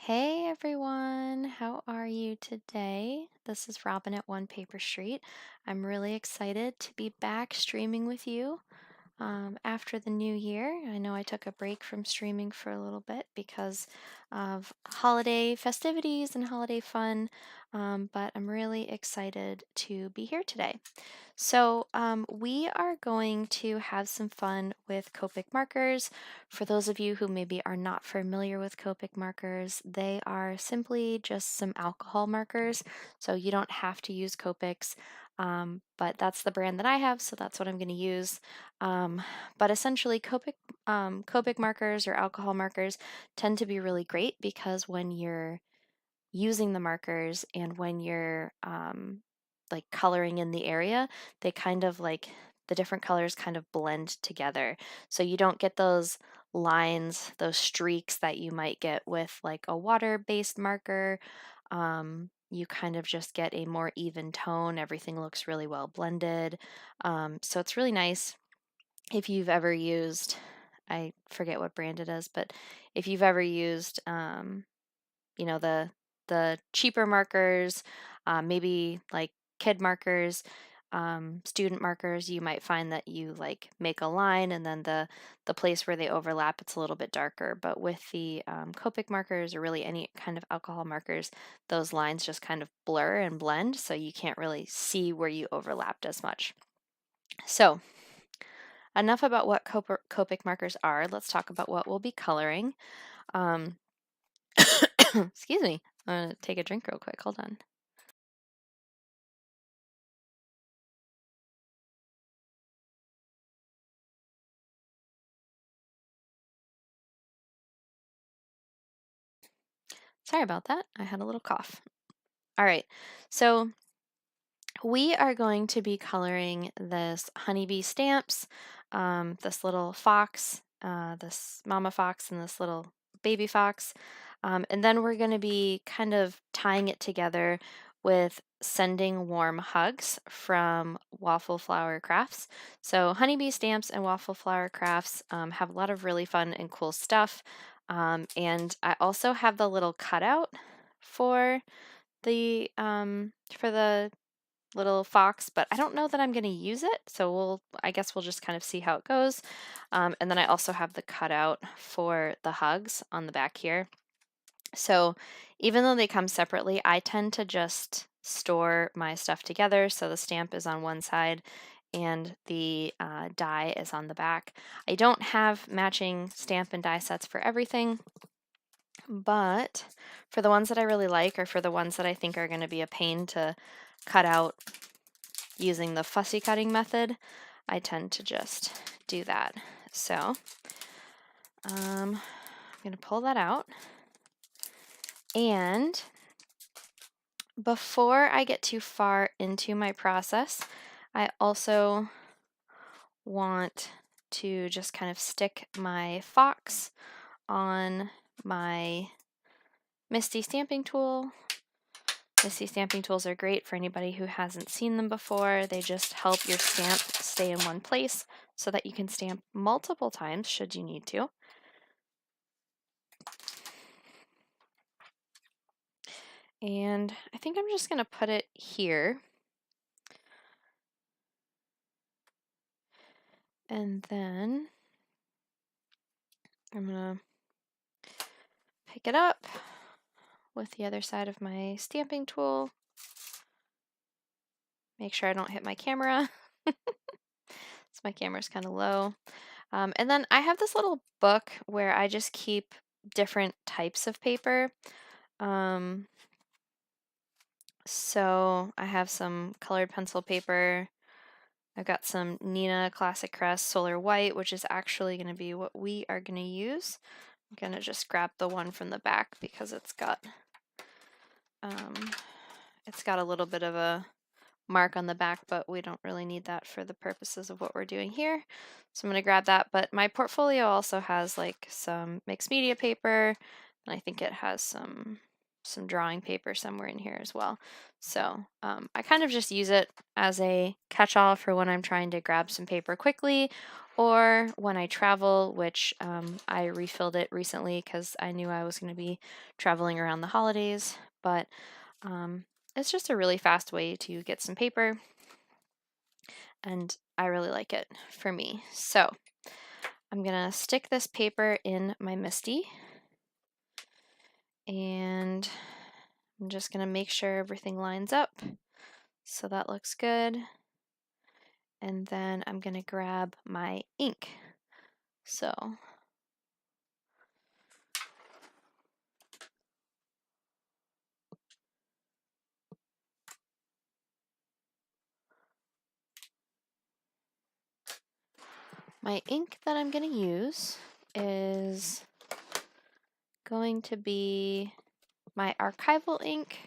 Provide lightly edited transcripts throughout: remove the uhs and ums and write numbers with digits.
Hey everyone, how are you today? This is Robin at One Paper Street. I'm really excited to be back streaming with you after the new year. I know I took a break from streaming for a little bit because of holiday festivities and holiday fun, but I'm really excited to be here today. So we are going to have some fun with Copic markers. For those of you who maybe are not familiar with Copic markers, they are simply just some alcohol markers. So you don't have to use Copics, but that's the brand that I have, so that's what I'm going to use. But essentially, Copic markers or alcohol markers tend to be really great because when you're using the markers and when you're like coloring in the area, they kind of like the different colors kind of blend together. So you don't get those lines, those streaks that you might get with like a water-based marker. You kind of just get a more even tone. Everything looks really well blended. So it's really nice if you've ever used, I forget what brand it is, but if you've ever used, you know, the cheaper markers, maybe like kid markers, student markers, you might find that you like make a line and then the place where they overlap, it's a little bit darker. But with the Copic markers or really any kind of alcohol markers, those lines just kind of blur and blend, so you can't really see where you overlapped as much. So enough about what Copic markers are. Let's talk about what we'll be coloring. Excuse me. I'm going to take a drink real quick. Hold on. Sorry about that. I had a little cough. All right. So we are going to be coloring this honeybee stamps, this little fox, this mama fox, and this little baby fox. And then we're going to be kind of tying it together with sending warm hugs from Waffle Flower Crafts. So honeybee stamps and Waffle Flower Crafts have a lot of really fun and cool stuff. And I also have the little cutout for the little fox, but I don't know that I'm going to use it, so I guess we'll just kind of see how it goes. And then I also have the cutout for the hugs on the back here. So even though they come separately, I tend to just store my stuff together. So the stamp is on one side and the die is on the back. I don't have matching stamp and die sets for everything, but for the ones that I really like, or for the ones that I think are going to be a pain to cut out using the fussy cutting method, I tend to just do that. So I'm going to pull that out. And before I get too far into my process, I also want to just kind of stick my fox on my Misti stamping tool. Misti stamping tools are great for anybody who hasn't seen them before. They just help your stamp stay in one place so that you can stamp multiple times should you need to. And I think I'm just going to put it here. And then I'm going to pick it up with the other side of my stamping tool. Make sure I don't hit my camera. So my camera's kind of low. And then I have this little book where I just keep different types of paper. So I have some colored pencil paper. I've got some Neenah Classic Crest Solar White, which is actually going to be what we are going to use. I'm going to just grab the one from the back because it's got a little bit of a mark on the back, but we don't really need that for the purposes of what we're doing here. So I'm going to grab that, but my portfolio also has like some mixed media paper, and I think it has some drawing paper somewhere in here as well. So I kind of just use it as a catch-all for when I'm trying to grab some paper quickly, or when I travel, which I refilled it recently because I knew I was going to be traveling around the holidays, but it's just a really fast way to get some paper, and I really like it for me. So I'm going to stick this paper in my Misti, and I'm just going to make sure everything lines up. So that looks good. And then I'm going to grab my ink. So my ink that I'm going to use is going to be my Archival ink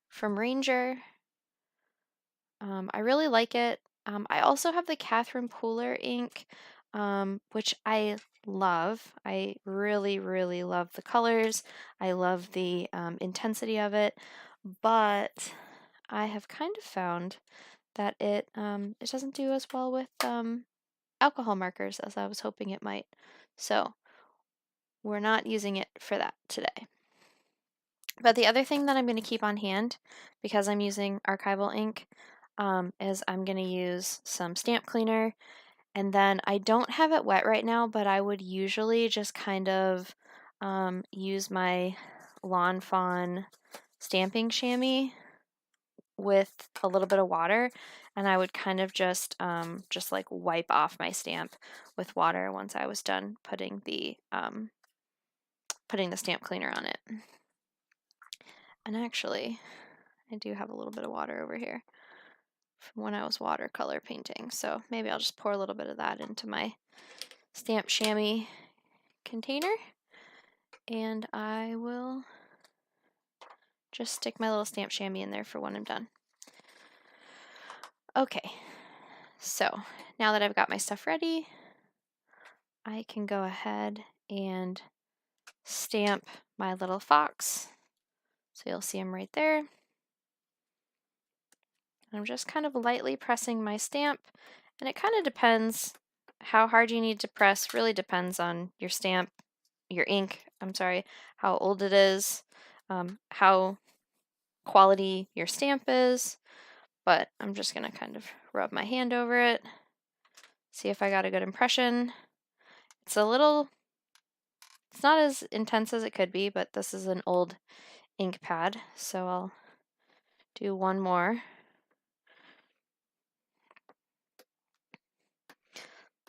from Ranger. I really like it. I also have the Catherine Pooler ink, which I love. I really, really love the colors. I love the intensity of it, but I have kind of found that it doesn't do as well with alcohol markers as I was hoping it might. So we're not using it for that today. But the other thing that I'm going to keep on hand, because I'm using Archival ink, is I'm going to use some stamp cleaner. And then I don't have it wet right now, but I would usually just kind of use my Lawn Fawn stamping chamois with a little bit of water, and I would kind of just like wipe off my stamp with water once I was done putting the stamp cleaner on it. And actually, I do have a little bit of water over here from when I was watercolor painting, so maybe I'll just pour a little bit of that into my stamp chamois container, and I will just stick my little stamp chamois in there for when I'm done. Okay, so now that I've got my stuff ready, I can go ahead and stamp my little fox. So you'll see him right there. I'm just kind of lightly pressing my stamp, and it kind of depends how hard you need to press. Really depends on your stamp, your ink, I'm sorry, how old it is, how quality your stamp is, but I'm just gonna kind of rub my hand over it, see if I got a good impression. It's not as intense as it could be, but this is an old ink pad, so I'll do one more.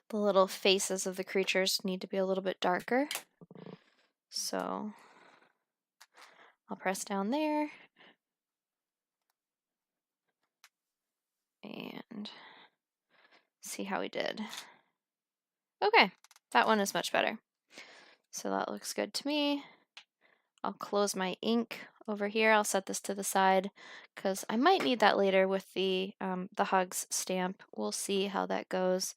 The little faces of the creatures need to be a little bit darker, so I'll press down there and see how we did. Okay, that one is much better. So that looks good to me. I'll close my ink over here. I'll set this to the side because I might need that later with the Hugs stamp. We'll see how that goes.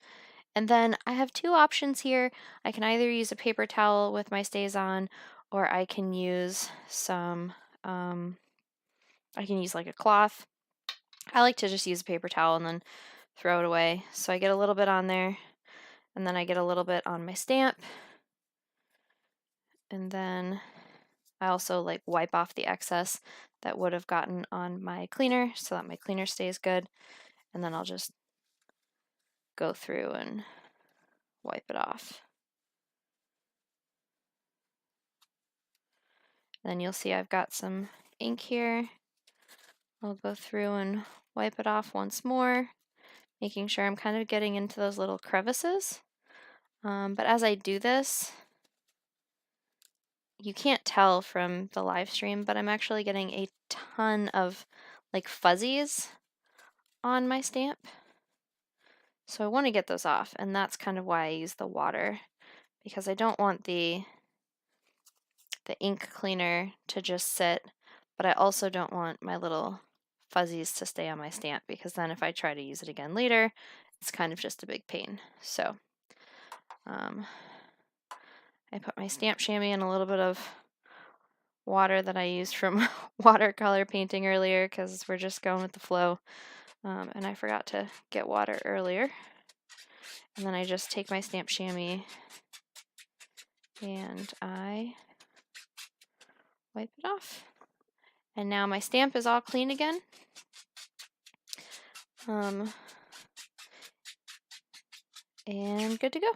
And then I have two options here. I can either use a paper towel with my StazOn, or I can use some, I can use like a cloth. I like to just use a paper towel and then throw it away. So I get a little bit on there, and then I get a little bit on my stamp. And then I also like wipe off the excess that would have gotten on my cleaner so that my cleaner stays good. And then I'll just go through and wipe it off. Then you'll see I've got some ink here. I'll go through and wipe it off once more, making sure I'm kind of getting into those little crevices. But as I do this, you can't tell from the live stream, but I'm actually getting a ton of like fuzzies on my stamp. So I want to get those off, and that's kind of why I use the water, because I don't want the ink cleaner to just sit, but I also don't want my little fuzzies to stay on my stamp, because then if I try to use it again later, it's kind of just a big pain. So I put my stamp chamois in a little bit of water that I used from watercolor painting earlier, because we're just going with the flow, and I forgot to get water earlier. And then I just take my stamp chamois and I wipe it off. And now my stamp is all clean again. And good to go.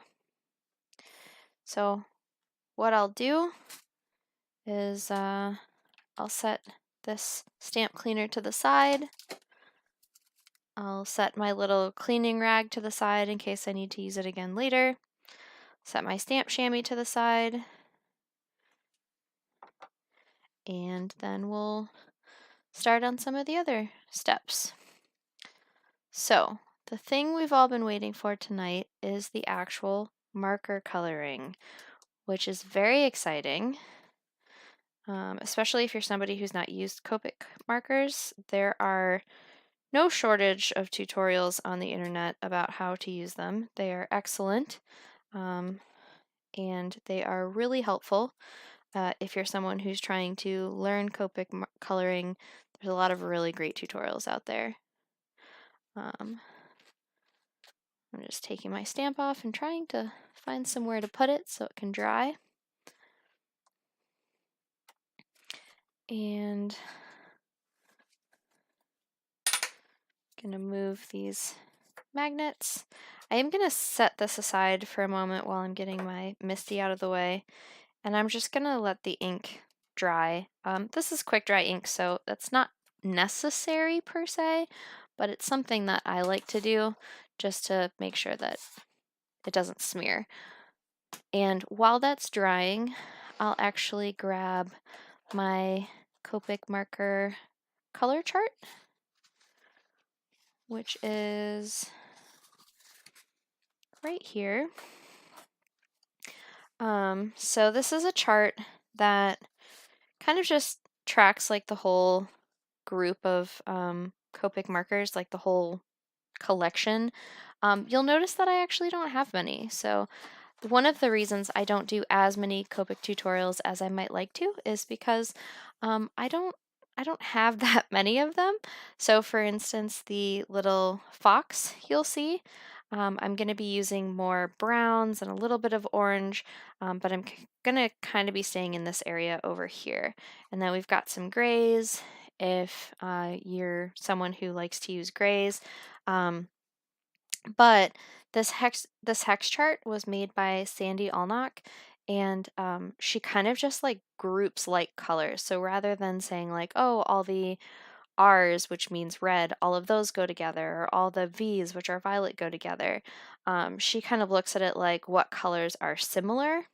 So what I'll do is I'll set this stamp cleaner to the side. I'll set my little cleaning rag to the side in case I need to use it again later. Set my stamp chamois to the side. And then we'll start on some of the other steps. So the thing we've all been waiting for tonight is the actual marker coloring, which is very exciting. Especially if you're somebody who's not used Copic markers. There are no shortage of tutorials on the internet about how to use them. They are excellent, and they are really helpful if you're someone who's trying to learn Copic coloring. There's a lot of really great tutorials out there. I'm just taking my stamp off and trying to find somewhere to put it so it can dry. And I'm going to move these magnets. I am going to set this aside for a moment while I'm getting my Misti out of the way, and I'm just going to let the ink dry. This is quick dry ink, so that's not necessary per se, but it's something that I like to do just to make sure that it doesn't smear. And while that's drying, I'll actually grab my Copic marker color chart, which is right here. So this is a chart that kind of just tracks like the whole group of Copic markers, like the whole collection. You'll notice that I actually don't have many. So one of the reasons I don't do as many Copic tutorials as I might like to is because I don't have that many of them. So for instance, the little fox you'll see, I'm going to be using more browns and a little bit of orange, but I'm going to kind of be staying in this area over here. And then we've got some grays if you're someone who likes to use grays. But this hex chart was made by Sandy Allnock, and she kind of just like groups like colors. So rather than saying like, oh, all the R's, which means red, all of those go together, or all the V's, which are violet, go together, she kind of looks at it like what colors are similar,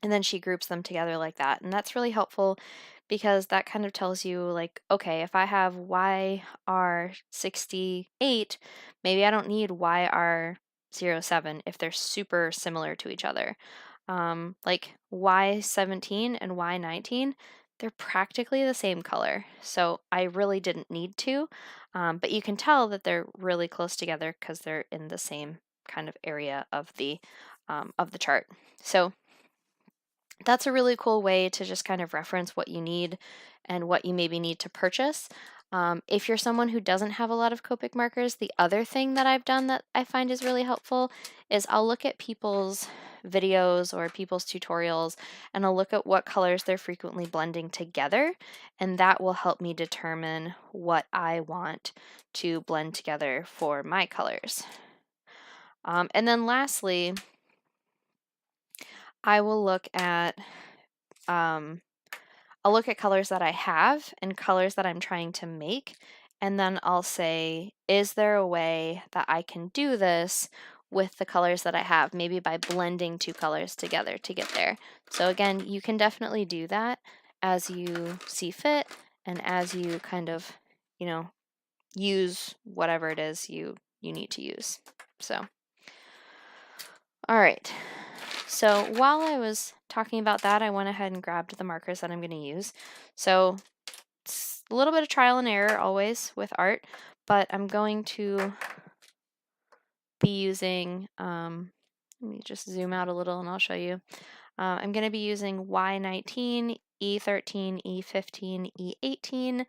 and then she groups them together like that. And that's really helpful because that kind of tells you like, okay, if I have YR68, maybe I don't need YR07 if they're super similar to each other. Like Y17 and Y19, they're practically the same color, so I really didn't need to, but you can tell that they're really close together because they're in the same kind of area of the chart. So that's a really cool way to just kind of reference what you need and what you maybe need to purchase. If you're someone who doesn't have a lot of Copic markers, the other thing that I've done that I find is really helpful is I'll look at people's videos or people's tutorials and I'll look at what colors they're frequently blending together, and that will help me determine what I want to blend together for my colors. And then lastly, I will look at colors that I have and colors that I'm trying to make, and then I'll say, is there a way that I can do this with the colors that I have, maybe by blending two colors together to get there. So again, you can definitely do that as you see fit and as you kind of, you know, use whatever it is you need to use. So, all right. So while I was talking about that, I went ahead and grabbed the markers that I'm going to use. So it's a little bit of trial and error always with art, but I'm going to be using, let me just zoom out a little and I'll show you. I'm going to be using Y19, E13, E15, E18,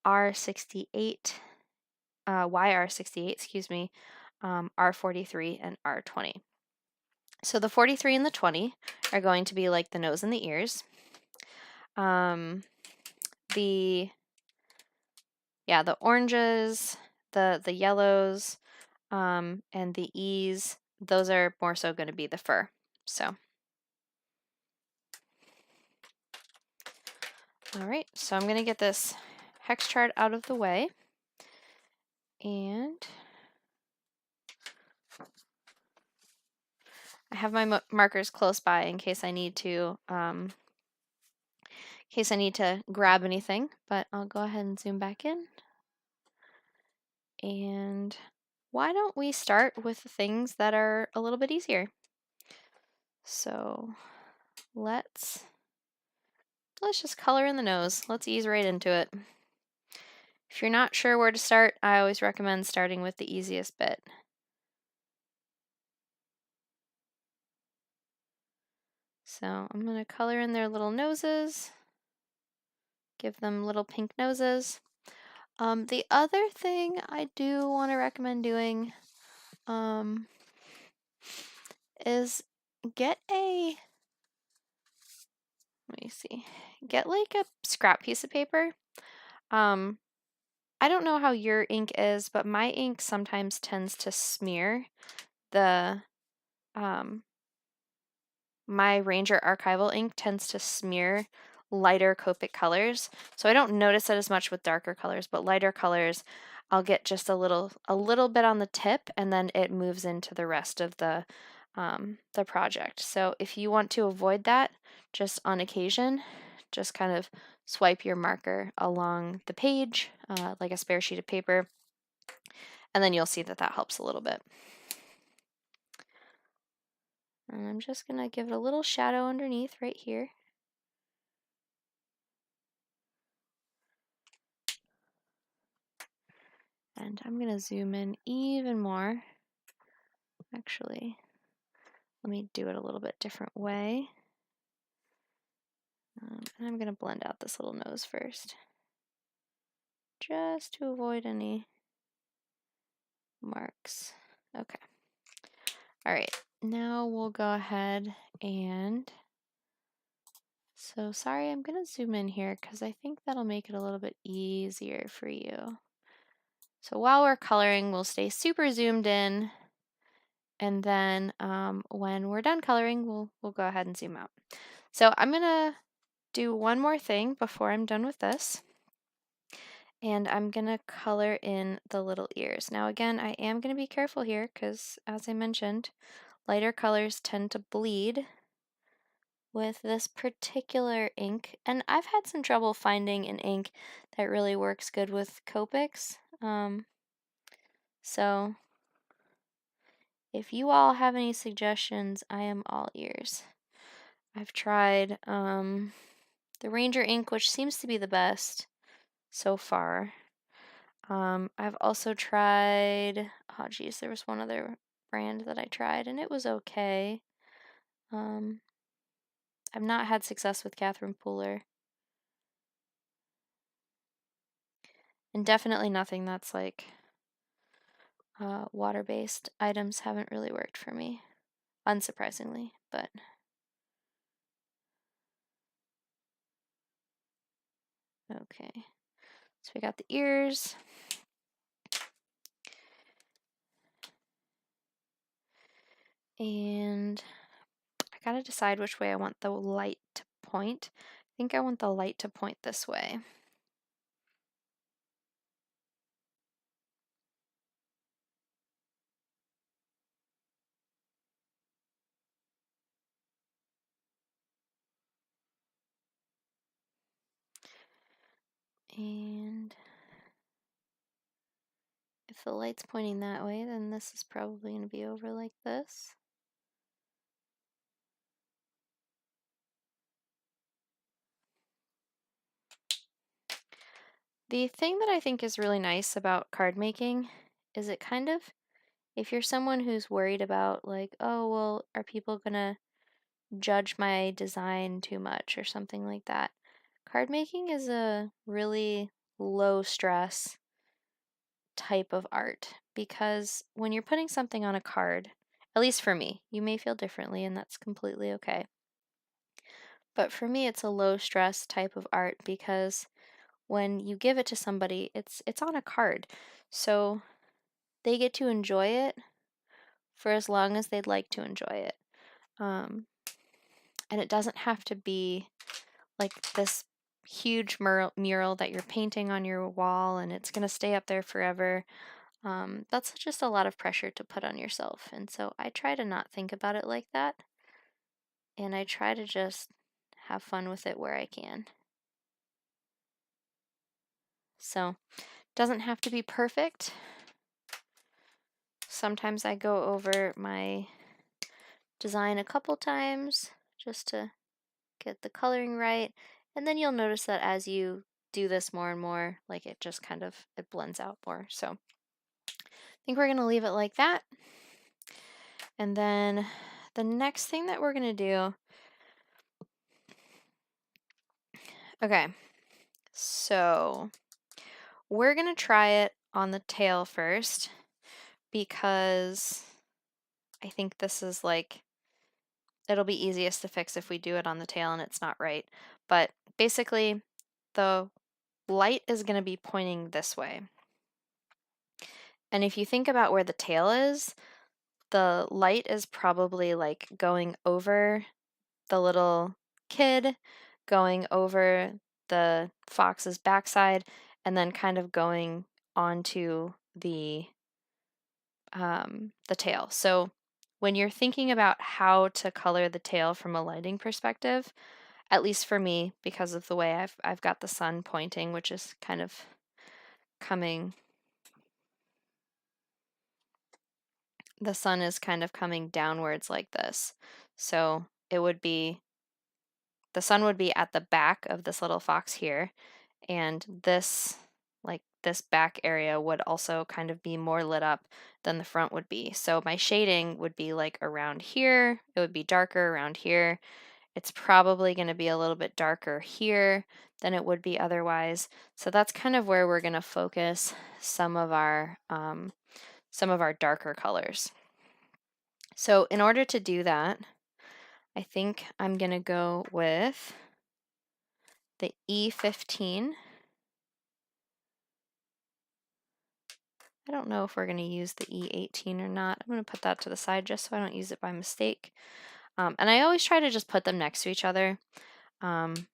R68, YR68, excuse me, R43 and R20. So the 43 and the 20 are going to be like the nose and the ears. The oranges, the yellows, and the E's, those are more so going to be the fur. So, all right, so I'm going to get this hex chart out of the way, and I have my markers close by in case I need to grab anything, but I'll go ahead and zoom back in. And why don't we start with the things that are a little bit easier? So let's just color in the nose. Let's ease right into it. If you're not sure where to start, I always recommend starting with the easiest bit. So I'm going to color in their little noses, give them little pink noses. The other thing I do want to recommend doing is get like a scrap piece of paper. I don't know how your ink is, but my ink sometimes tends to smear the, my Ranger Archival ink tends to smear lighter Copic colors. So I don't notice it as much with darker colors, but lighter colors, I'll get just a little bit on the tip, and then it moves into the rest of the project. So if you want to avoid that, just on occasion, just kind of swipe your marker along the page, like a spare sheet of paper, and then you'll see that that helps a little bit. And I'm just gonna give it a little shadow underneath right here. And I'm gonna zoom in even more. Actually, let me do it a little bit different way. And I'm gonna blend out this little nose first, just to avoid any marks. Okay. All right, now we'll go ahead and, so sorry, I'm gonna zoom in here because I think that'll make it a little bit easier for you. So while we're coloring, we'll stay super zoomed in, and then when we're done coloring, we'll go ahead and zoom out. So I'm gonna do one more thing before I'm done with this, and I'm gonna color in the little ears. Now again, I am gonna be careful here because, as I mentioned, lighter colors tend to bleed with this particular ink, and I've had some trouble finding an ink that really works good with Copics. So if you all have any suggestions, I am all ears. I've tried the Ranger ink, which seems to be the best so far. I've also tried, oh geez, there was one other brand that I tried and it was okay. I've not had success with Catherine Pooler. And definitely nothing that's like water-based items haven't really worked for me, unsurprisingly, but okay. So we got the ears. And I gotta decide which way I want the light to point. I think I want the light to point this way. And if the light's pointing that way, then this is probably going to be over like this. The thing that I think is really nice about card making is it kind of, if you're someone who's worried about like, oh, well, are people going to judge my design too much or something like that, card making is a really low stress type of art because when you're putting something on a card, at least for me, you may feel differently and that's completely okay. But for me, it's a low stress type of art because when you give it to somebody, it's on a card. So they get to enjoy it for as long as they'd like to enjoy it. And it doesn't have to be like this huge mural that you're painting on your wall and it's going to stay up there forever. That's just a lot of pressure to put on yourself. And so I try to not think about it like that. And I try to just have fun with it where I can. So it doesn't have to be perfect. Sometimes I go over my design a couple times just to get the coloring right. And then you'll notice that as you do this more and more, like it just kind of, it blends out more. So I think we're going to leave it like that. And then the next thing that we're going to do, okay, so we're going to try it on the tail first because I think this is like, it'll be easiest to fix if we do it on the tail and it's not right. But basically, the light is going to be pointing this way. And if you think about where the tail is, the light is probably like going over the little kid, going over the fox's backside, and then kind of going onto the tail. So when you're thinking about how to color the tail from a lighting perspective, at least for me, because of the way I've got the sun pointing, which is kind of coming, the sun is kind of coming downwards like this. So it would be, the sun would be at the back of this little fox here, and this, like this back area would also kind of be more lit up than the front would be. So my shading would be like around here, it would be darker around here. It's probably going to be a little bit darker here than it would be otherwise. So that's kind of where we're going to focus some of our darker colors. So in order to do that, I think I'm going to go with the E15. I don't know if we're going to use the E18 or not. I'm going to put that to the side just so I don't use it by mistake. And I always try to just put them next to each other. And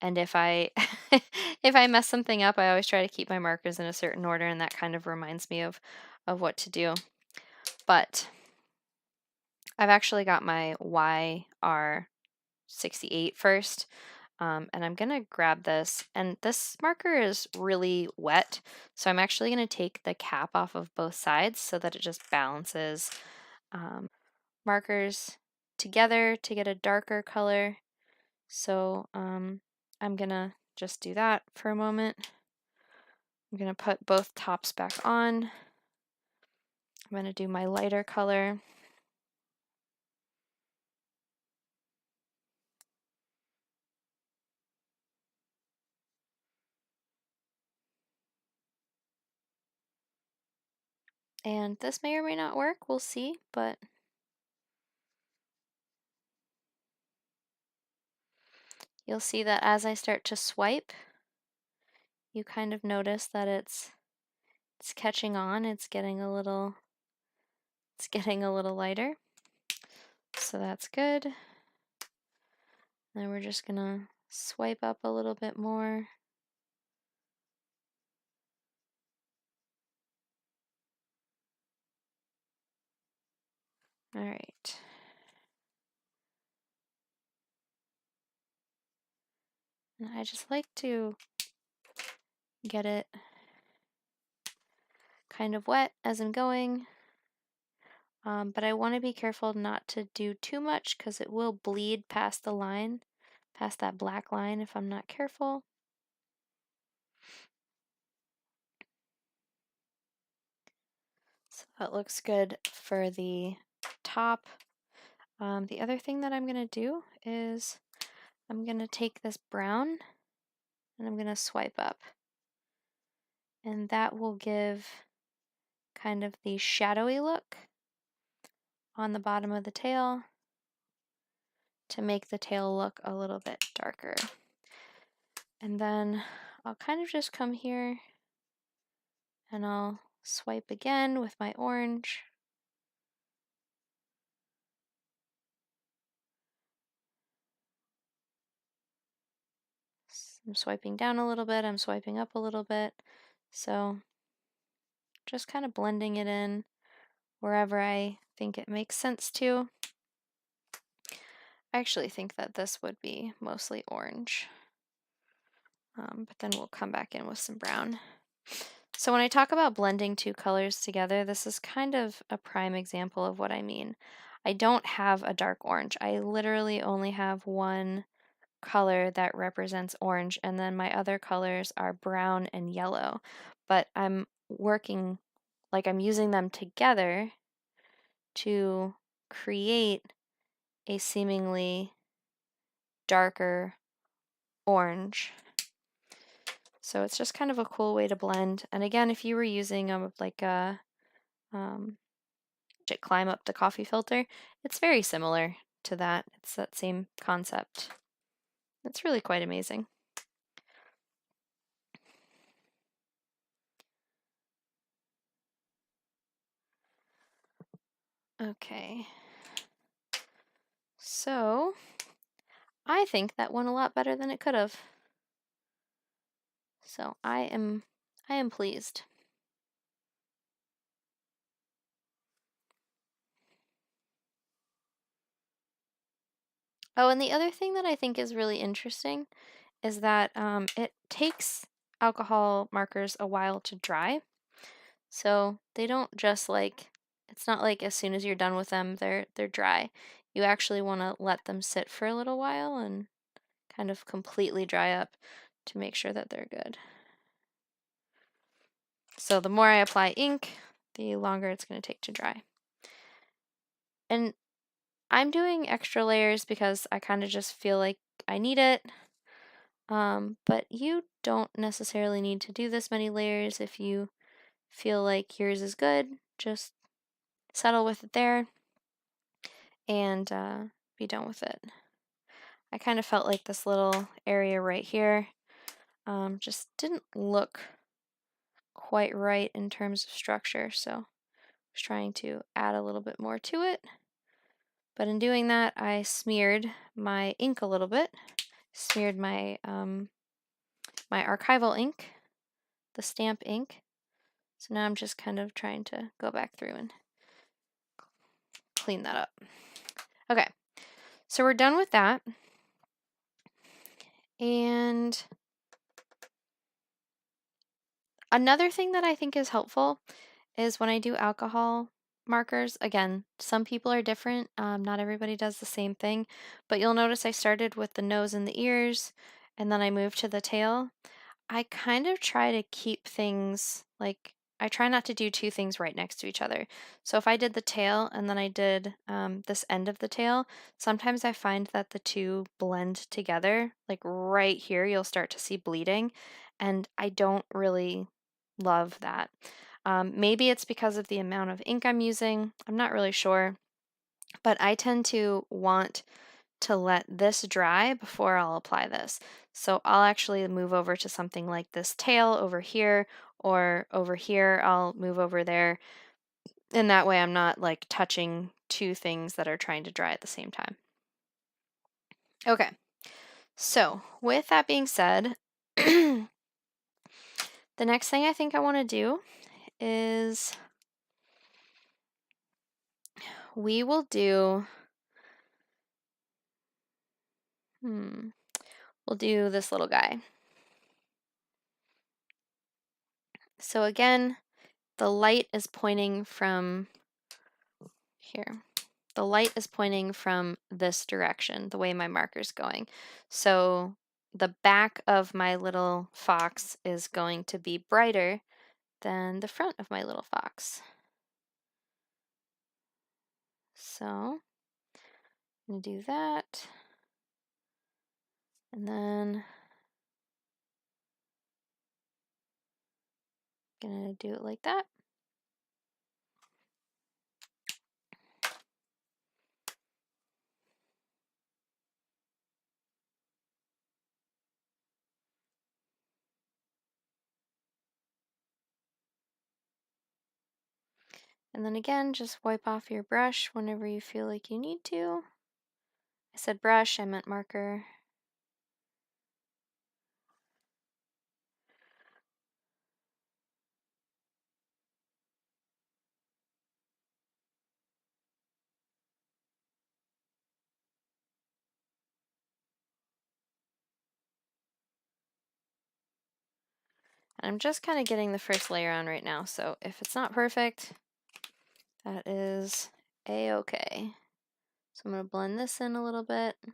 if I if I mess something up, I always try to keep my markers in a certain order, and that kind of reminds me of what to do. But I've actually got my YR68 first. And I'm going to grab this, and this marker is really wet, so I'm actually going to take the cap off of both sides so that it just balances markers together to get a darker color. So I'm going to just do that for a moment. I'm going to put both tops back on. I'm going to do my lighter color. And this may or may not work, we'll see, but you'll see that as I start to swipe, you kind of notice that it's catching on, it's getting a little lighter. So that's good. Then we're just gonna swipe up a little bit more. All right. And I just like to get it kind of wet as I'm going. But I want to be careful not to do too much because it will bleed past the line, past that black line if I'm not careful. So that looks good for the top. The other thing that I'm going to do is I'm going to take this brown and I'm going to swipe up. And that will give kind of the shadowy look on the bottom of the tail to make the tail look a little bit darker. And then I'll kind of just come here and I'll swipe again with my orange. I'm swiping down a little bit, I'm swiping up a little bit. So just kind of blending it in wherever I think it makes sense to. I actually think that this would be mostly orange. But then we'll come back in with some brown. So when I talk about blending two colors together, this is kind of a prime example of what I mean. I don't have a dark orange. I literally only have one color that represents orange, and then my other colors are brown and yellow. But I'm working, like I'm using them together to create a seemingly darker orange. So it's just kind of a cool way to blend. And again, if you were using like a climb up the coffee filter, it's very similar to that. It's that same concept. It's really quite amazing. Okay. So I think that went a lot better than it could have. So I am pleased. Oh, and the other thing that I think is really interesting is that it takes alcohol markers a while to dry. So they don't just like, it's not like as soon as you're done with them, they're dry. You actually want to let them sit for a little while and kind of completely dry up to make sure that they're good. So the more I apply ink, the longer it's going to take to dry. And I'm doing extra layers because I kind of just feel like I need it. But you don't necessarily need to do this many layers if you feel like yours is good. Just settle with it there and be done with it. I kind of felt like this little area right here just didn't look quite right in terms of structure, so I was trying to add a little bit more to it. But in doing that, I smeared my ink a little bit, smeared my my archival ink, the stamp ink. So now I'm just kind of trying to go back through and clean that up. Okay, so we're done with that. And another thing that I think is helpful is when I do alcohol markers, again, some people are different. Not everybody does the same thing, but you'll notice I started with the nose and the ears, and then I moved to the tail. I kind of try to keep things like, I try not to do two things right next to each other. So if I did the tail and then I did this end of the tail, sometimes I find that the two blend together. Like right here, you'll start to see bleeding, and I don't really love that. Maybe it's because of the amount of ink I'm using. I'm not really sure, but I tend to want to let this dry before I'll apply this. So I'll actually move over to something like this tail over here, or over here, I'll move over there. And that way I'm not like touching two things that are trying to dry at the same time. Okay, so with that being said, the next thing I think I want to do is we will do, we'll do this little guy. So again, the light is pointing from here. The light is pointing from this direction, the way my marker's going. So the back of my little fox is going to be brighter than the front of my little fox. So I'm going to do that. And then I'm going to do it like that. And then again, just wipe off your brush whenever you feel like you need to. I said brush, I meant marker. And I'm just kind of getting the first layer on right now, so if it's not perfect, that is a-okay. So I'm going to blend this in a little bit. I'm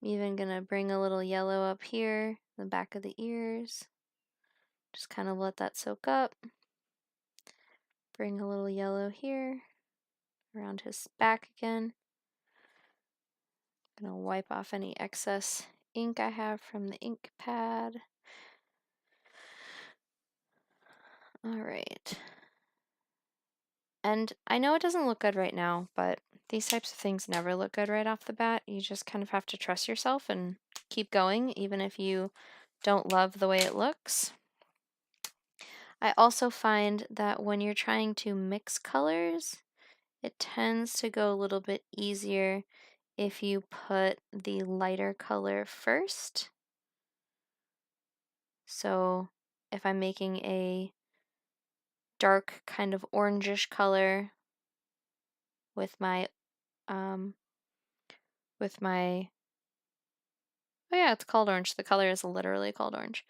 even going to bring a little yellow up here, the back of the ears. Just kind of let that soak up. Bring a little yellow here, around his back again. I'm going to wipe off any excess ink I have from the ink pad. All right. And I know it doesn't look good right now, but these types of things never look good right off the bat. You just kind of have to trust yourself and keep going, even if you don't love the way it looks. I also find that when you're trying to mix colors, it tends to go a little bit easier if you put the lighter color first. So if I'm making a dark kind of orangish color with my oh yeah, it's called orange. The color is literally called orange.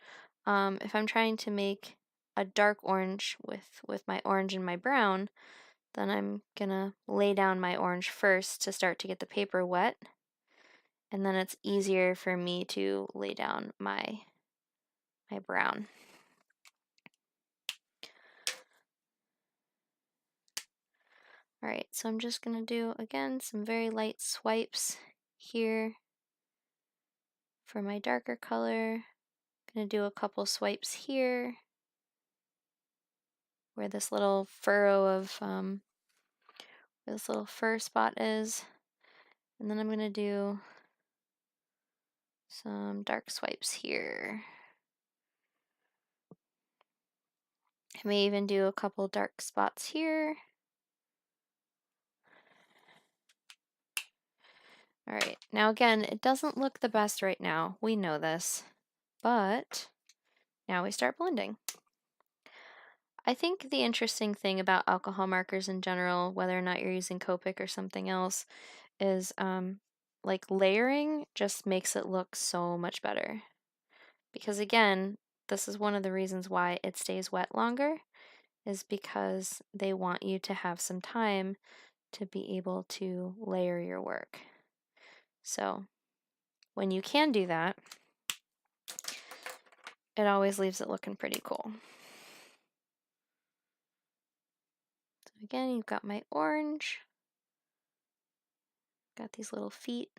If I'm trying to make a dark orange with my orange and my brown, then I'm gonna lay down my orange first to start to get the paper wet, and then it's easier for me to lay down my brown. All right, so I'm just gonna do, again, some very light swipes here for my darker color. Gonna do a couple swipes here where this little furrow of where this little fur spot is, and then I'm gonna do some dark swipes here. I may even do a couple dark spots here. All right, now again, it doesn't look the best right now. We know this, but now we start blending. I think the interesting thing about alcohol markers in general, whether or not you're using Copic or something else, is like layering just makes it look so much better. Because again, this is one of the reasons why it stays wet longer, is because they want you to have some time to be able to layer your work. So when you can do that, it always leaves it looking pretty cool. So again, you've got my orange, got these little feet.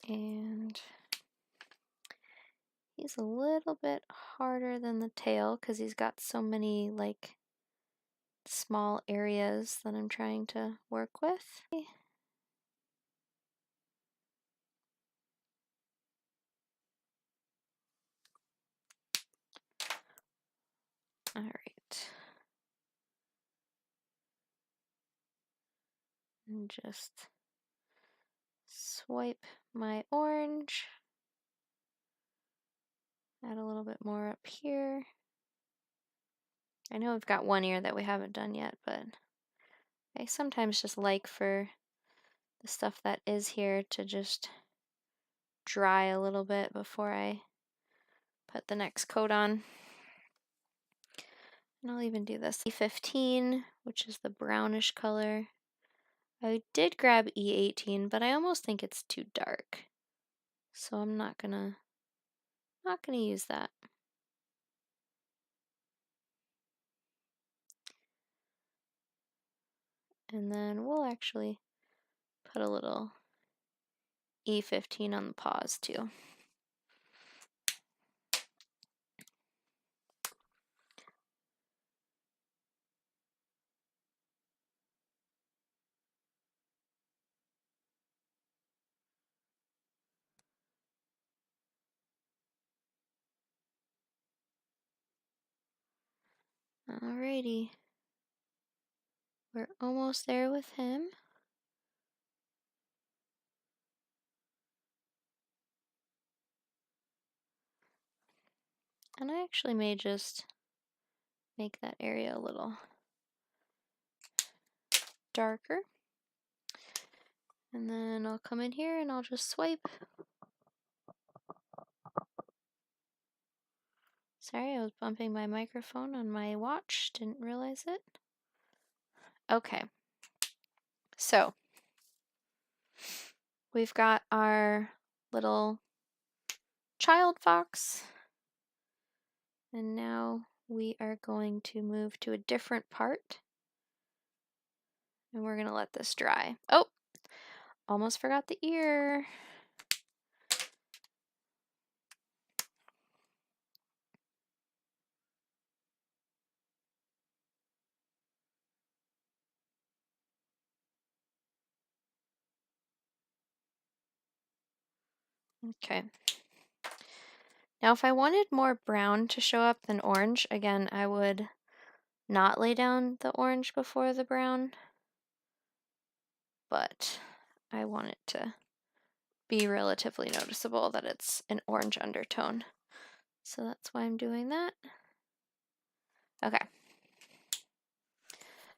And he's a little bit harder than the tail because he's got so many like small areas that I'm trying to work with. All right. And just swipe my orange. Add a little bit more up here. I know we've got one ear that we haven't done yet, but I sometimes just like for the stuff that is here to just dry a little bit before I put the next coat on. And I'll even do this E15, which is the brownish color. I did grab E18, but I almost think it's too dark. So I'm not gonna use that. And then we'll actually put a little E15 on the paws too. Alrighty. We're almost there with him. And I actually may just make that area a little darker. And then I'll come in here and I'll just swipe. Sorry, I was bumping my microphone on my watch, didn't realize it. Okay. So, we've got our little child fox. And now we are going to move to a different part. And we're going to let this dry. Oh, almost forgot the ear. Okay. Now, if I wanted more brown to show up than orange, again, I would not lay down the orange before the brown. But I want it to be relatively noticeable that it's an orange undertone. So that's why I'm doing that. Okay.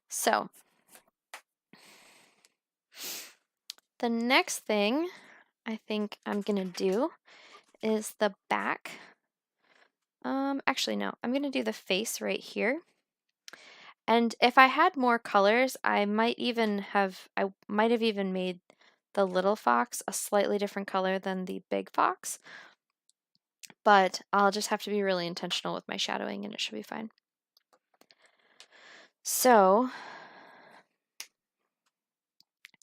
So the next thing I think I'm gonna do is the back. Actually no, I'm gonna do the face right here. And if I had more colors, I might have even made the little fox a slightly different color than the big fox. But I'll just have to be really intentional with my shadowing and it should be fine. So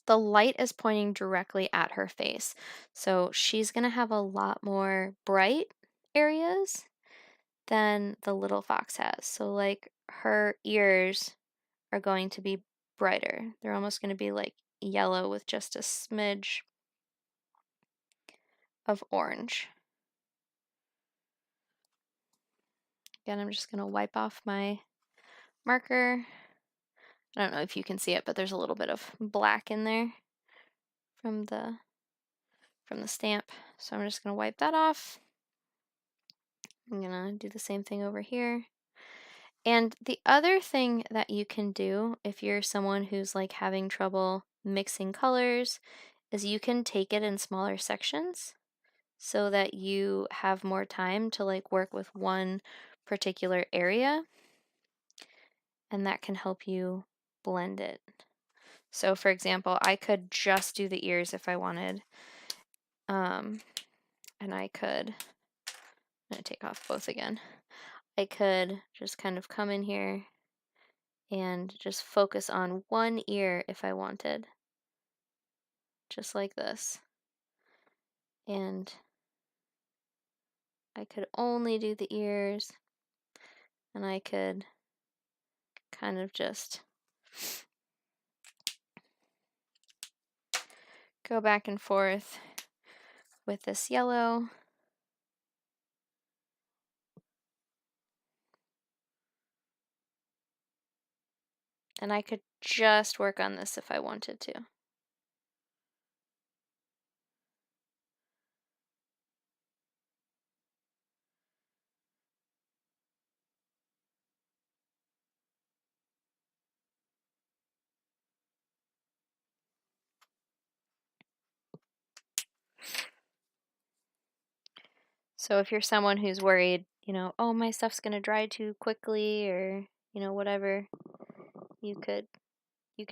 the light is pointing directly at her face. So she's going to have a lot more bright areas than the little fox has. So like her ears are going to be brighter. They're almost going to be like yellow with just a smidge of orange. Again, I'm just going to wipe off my marker. I don't know if you can see it, but there's a little bit of black in there from the stamp. So I'm just going to wipe that off. I'm going to do the same thing over here. And the other thing that you can do if you're someone who's like having trouble mixing colors is you can take it in smaller sections so that you have more time to like work with one particular area, and that can help you blend it. So for example, I could just do the ears if I wanted. And I'm gonna take off both again. I could just kind of come in here and just focus on one ear if I wanted. Just like this. And I could only do the ears, and I could kind of just go back and forth with this yellow. And I could just work on this if I wanted to. So if you're someone who's worried, you know, oh, my stuff's gonna dry too quickly, or, you know, whatever, you could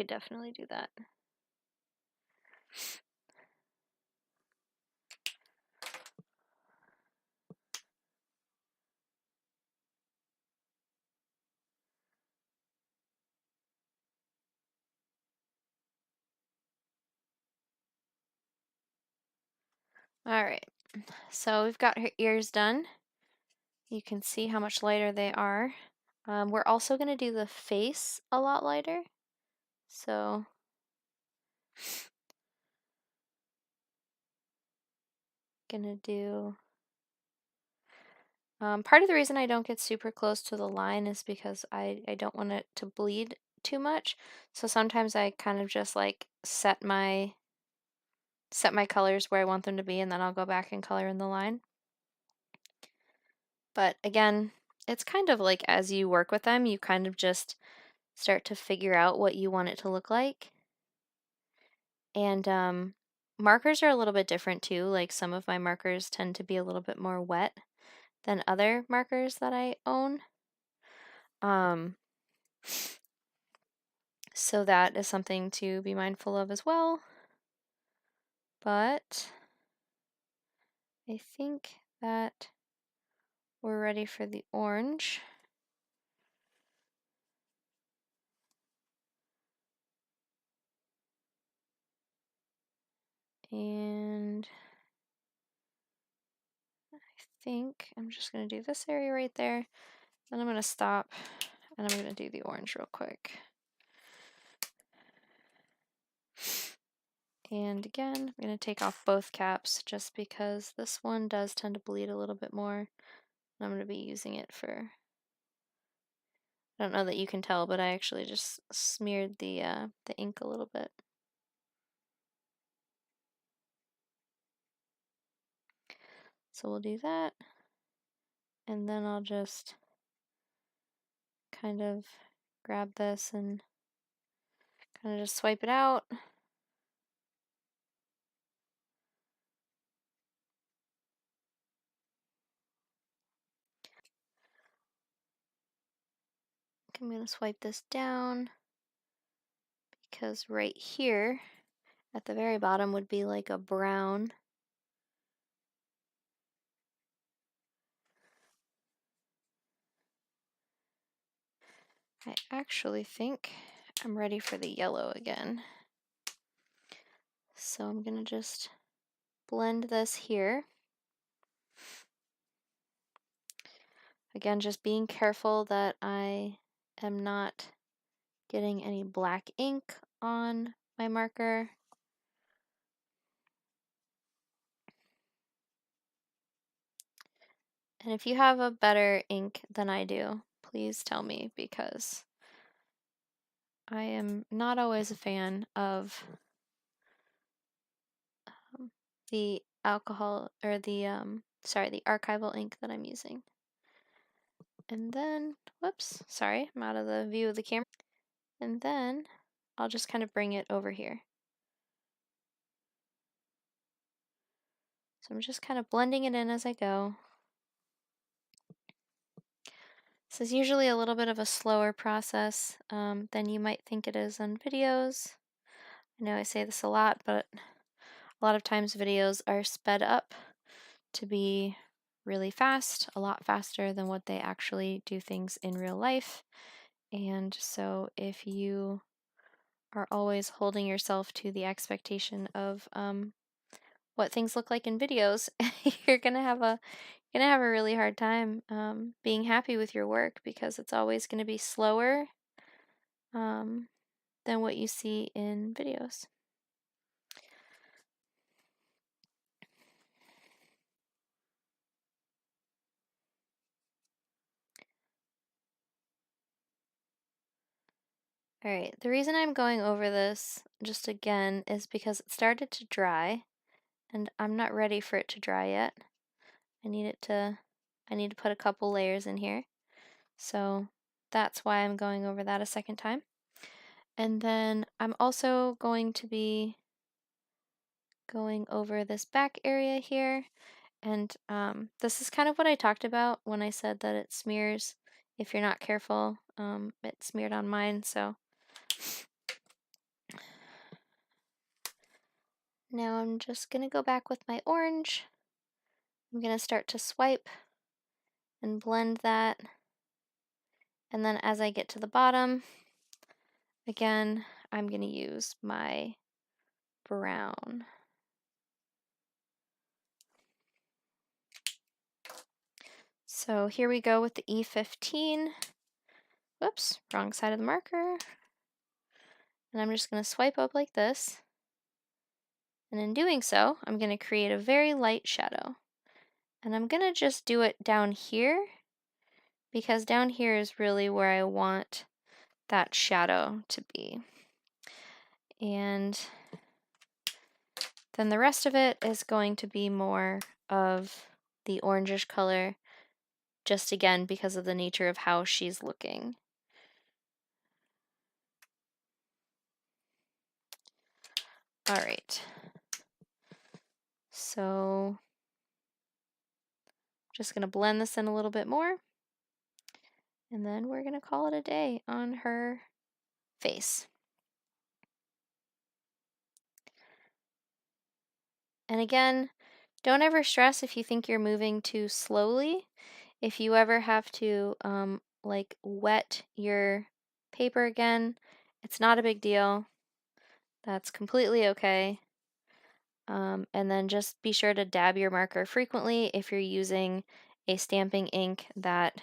definitely do that. All right, so we've got her ears done. You can see how much lighter they are. We're also going to do the face a lot lighter. So gonna do Part of the reason I don't get super close to the line is because I don't want it to bleed too much. So sometimes I kind of just like set my colors where I want them to be, and then I'll go back and color in the line. But again, it's kind of like as you work with them, you kind of just start to figure out what you want it to look like. And markers are a little bit different too. Like some of my markers tend to be a little bit more wet than other markers that I own. So that is something to be mindful of as well. But I think that we're ready for the orange. And I think I'm just going to do this area right there. Then I'm going to stop and I'm going to do the orange real quick. And again, I'm going to take off both caps just because this one does tend to bleed a little bit more. I'm going to be using it for, I don't know that you can tell, but I actually just smeared the ink a little bit. So we'll do that. And then I'll just kind of grab this and kind of just swipe it out. I'm going to swipe this down because right here at the very bottom would be like a brown. I actually think I'm ready for the yellow again. So I'm going to just blend this here. Again, just being careful that I am not getting any black ink on my marker. And if you have a better ink than I do, please tell me, because I am not always a fan of the alcohol, or the archival ink that I'm using. And then, whoops, sorry, I'm out of the view of the camera. And then I'll just kind of bring it over here. So I'm just kind of blending it in as I go. This is usually a little bit of a slower process than you might think it is on videos. I know I say this a lot, but a lot of times videos are sped up to be really fast, a lot faster than what they actually do things in real life. And so if you are always holding yourself to the expectation of what things look like in videos, you're gonna have a really hard time being happy with your work, because it's always going to be slower than what you see in videos. Alright, the reason I'm going over this just again is because it started to dry, and I'm not ready for it to dry yet. I need to put a couple layers in here. So that's why I'm going over that a second time. And then I'm also going to be going over this back area here. And this is kind of what I talked about when I said that it smears if you're not careful. It smeared on mine, so now I'm just going to go back with my orange. I'm going to start to swipe and blend that. And then as I get to the bottom, again, I'm going to use my brown. So here we go with the E15. Whoops, wrong side of the marker. And I'm just going to swipe up like this. And in doing so, I'm going to create a very light shadow. And I'm gonna just do it down here because down here is really where I want that shadow to be. And then the rest of it is going to be more of the orangish color, just again because of the nature of how she's looking. All right. So just gonna blend this in a little bit more, and then we're gonna call it a day on her face. And again, don't ever stress if you think you're moving too slowly. If you ever have to like wet your paper again, it's not a big deal. That's completely okay. And then just be sure to dab your marker frequently if you're using a stamping ink that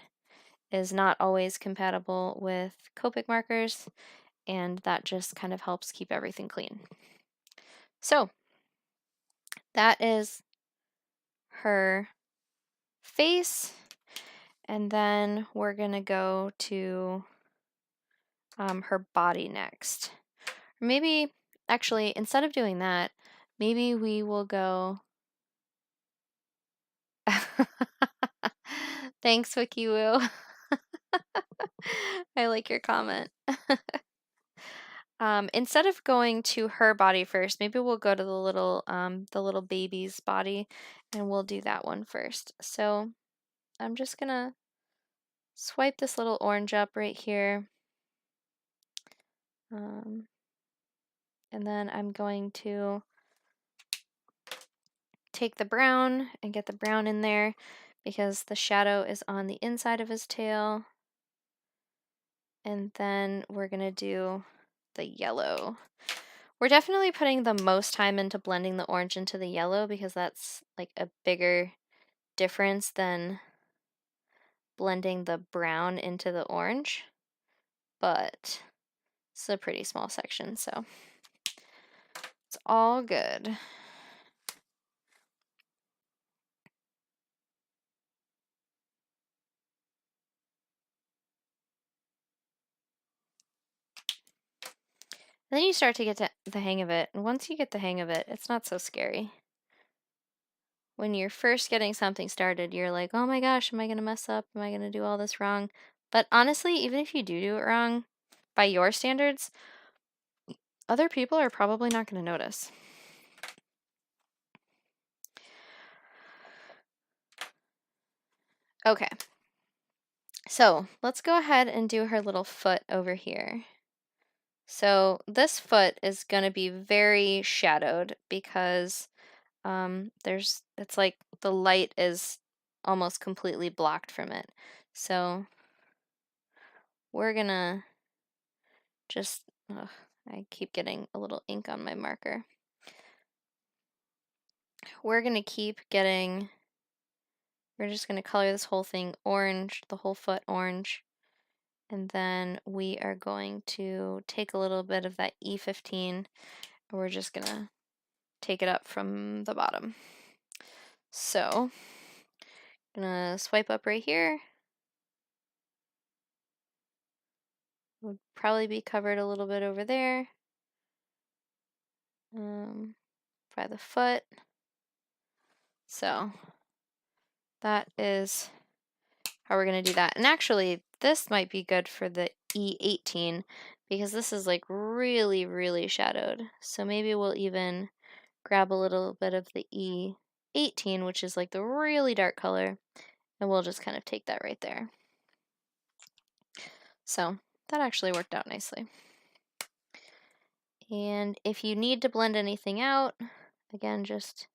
is not always compatible with Copic markers, and that just kind of helps keep everything clean. So that is her face, and then we're gonna go to her body next. Or maybe, actually, instead of doing that, maybe we will go. Thanks, WikiWoo. I like your comment. Instead of going to her body first, maybe we'll go to the little baby's body, and we'll do that one first. So I'm just gonna swipe this little orange up right here. And then I'm going to take the brown and get the brown in there because the shadow is on the inside of his tail. And then we're gonna do the yellow. We're definitely putting the most time into blending the orange into the yellow because that's like a bigger difference than blending the brown into the orange. But it's a pretty small section, so it's all good. And then you start to get to the hang of it, and once you get the hang of it, it's not so scary. When you're first getting something started, you're like, oh my gosh, am I going to mess up? Am I going to do all this wrong? But honestly, even if you do it wrong, by your standards, other people are probably not going to notice. Okay, so let's go ahead and do her little foot over here. So this foot is going to be very shadowed because it's like the light is almost completely blocked from it. So we're gonna just, I keep getting a little ink on my marker. We're just gonna color this whole thing orange, the whole foot orange. And then we are going to take a little bit of that E15 and we're just gonna take it up from the bottom. So, gonna swipe up right here. Would probably be covered a little bit over there by the foot. So that is how we're going to do that. And actually, this might be good for the E18 because this is like really, really shadowed. So maybe we'll even grab a little bit of the E18, which is like the really dark color, and we'll just kind of take that right there. So that actually worked out nicely. And if you need to blend anything out, again, just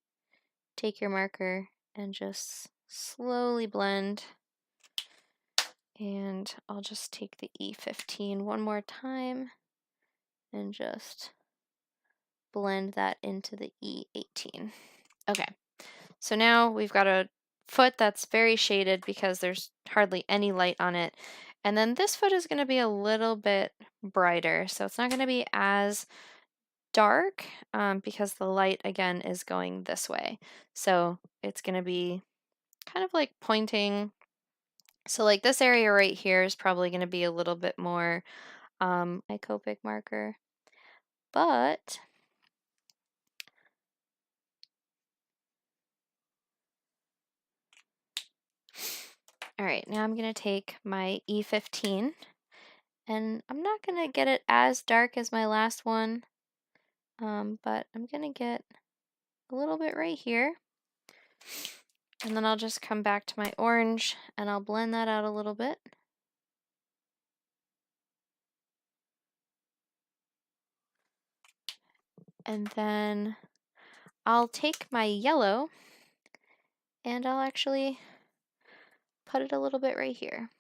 take your marker and just slowly blend. And I'll just take the E15 one more time and just blend that into the E18. Okay, so now we've got a foot that's very shaded because there's hardly any light on it. And then this foot is going to be a little bit brighter, so it's not going to be as dark because the light again is going this way. So it's going to be kind of like pointing. So like this area right here is probably going to be a little bit more my Copic marker, but all right, now I'm going to take my E15 and I'm not going to get it as dark as my last one, but I'm going to get a little bit right here. And then I'll just come back to my orange and I'll blend that out a little bit. And then I'll take my yellow and I'll actually put it a little bit right here.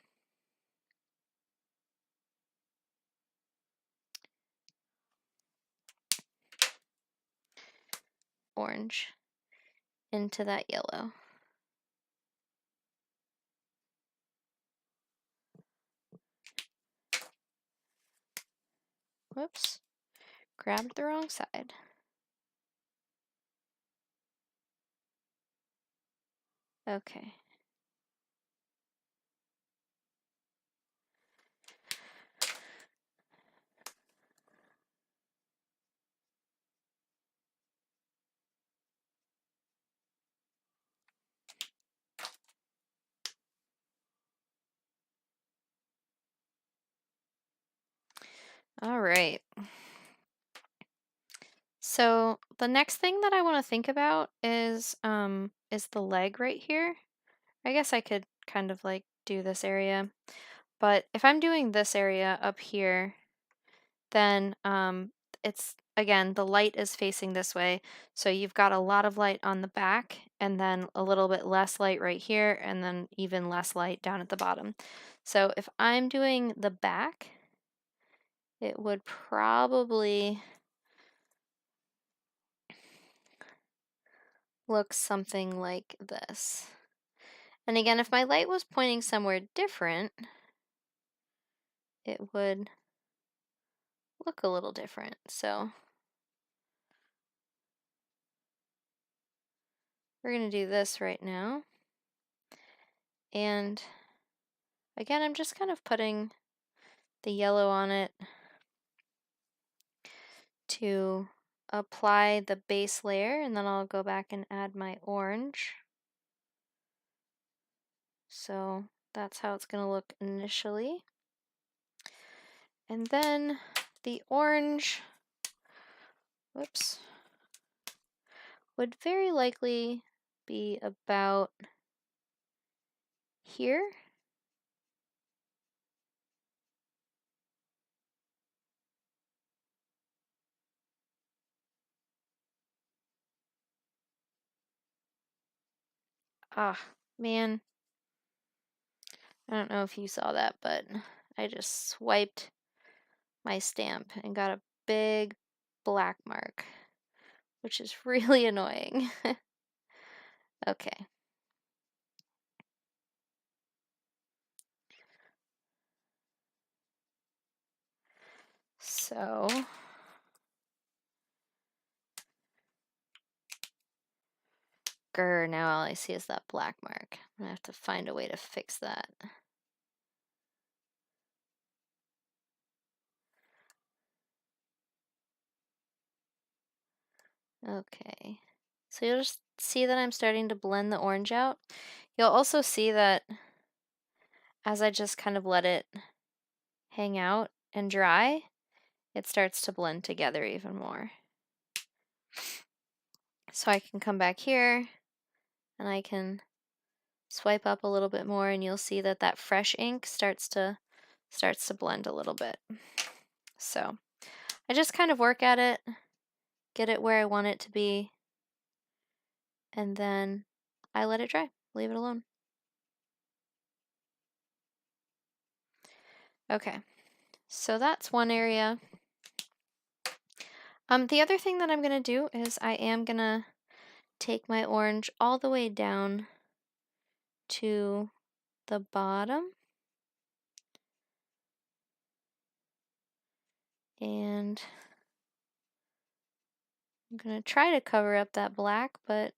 Orange into that yellow. Whoops, grabbed the wrong side. Okay. All right. So the next thing that I want to think about is the leg right here. I guess I could kind of like do this area, but if I'm doing this area up here, then it's again the light is facing this way, so you've got a lot of light on the back and then a little bit less light right here and then even less light down at the bottom. So if I'm doing the back, it would probably look something like this. And again, if my light was pointing somewhere different, it would look a little different. So we're going to do this right now. And again, I'm just kind of putting the yellow on it to apply the base layer, and then I'll go back and add my orange. So that's how it's going to look initially. And then the orange, whoops, would very likely be about here. Ah, man. I don't know if you saw that, but I just swiped my stamp and got a big black mark, which is really annoying. Okay. So now all I see is that black mark. I'm gonna have to find a way to fix that. Okay. So you'll just see that I'm starting to blend the orange out. You'll also see that as I just kind of let it hang out and dry, it starts to blend together even more. So I can come back here and I can swipe up a little bit more and you'll see that that fresh ink starts to blend a little bit. So I just kind of work at it, get it where I want it to be, and then I let it dry, leave it alone. Okay, so that's one area. The other thing that I'm gonna do is I am gonna take my orange all the way down to the bottom. And I'm gonna try to cover up that black, but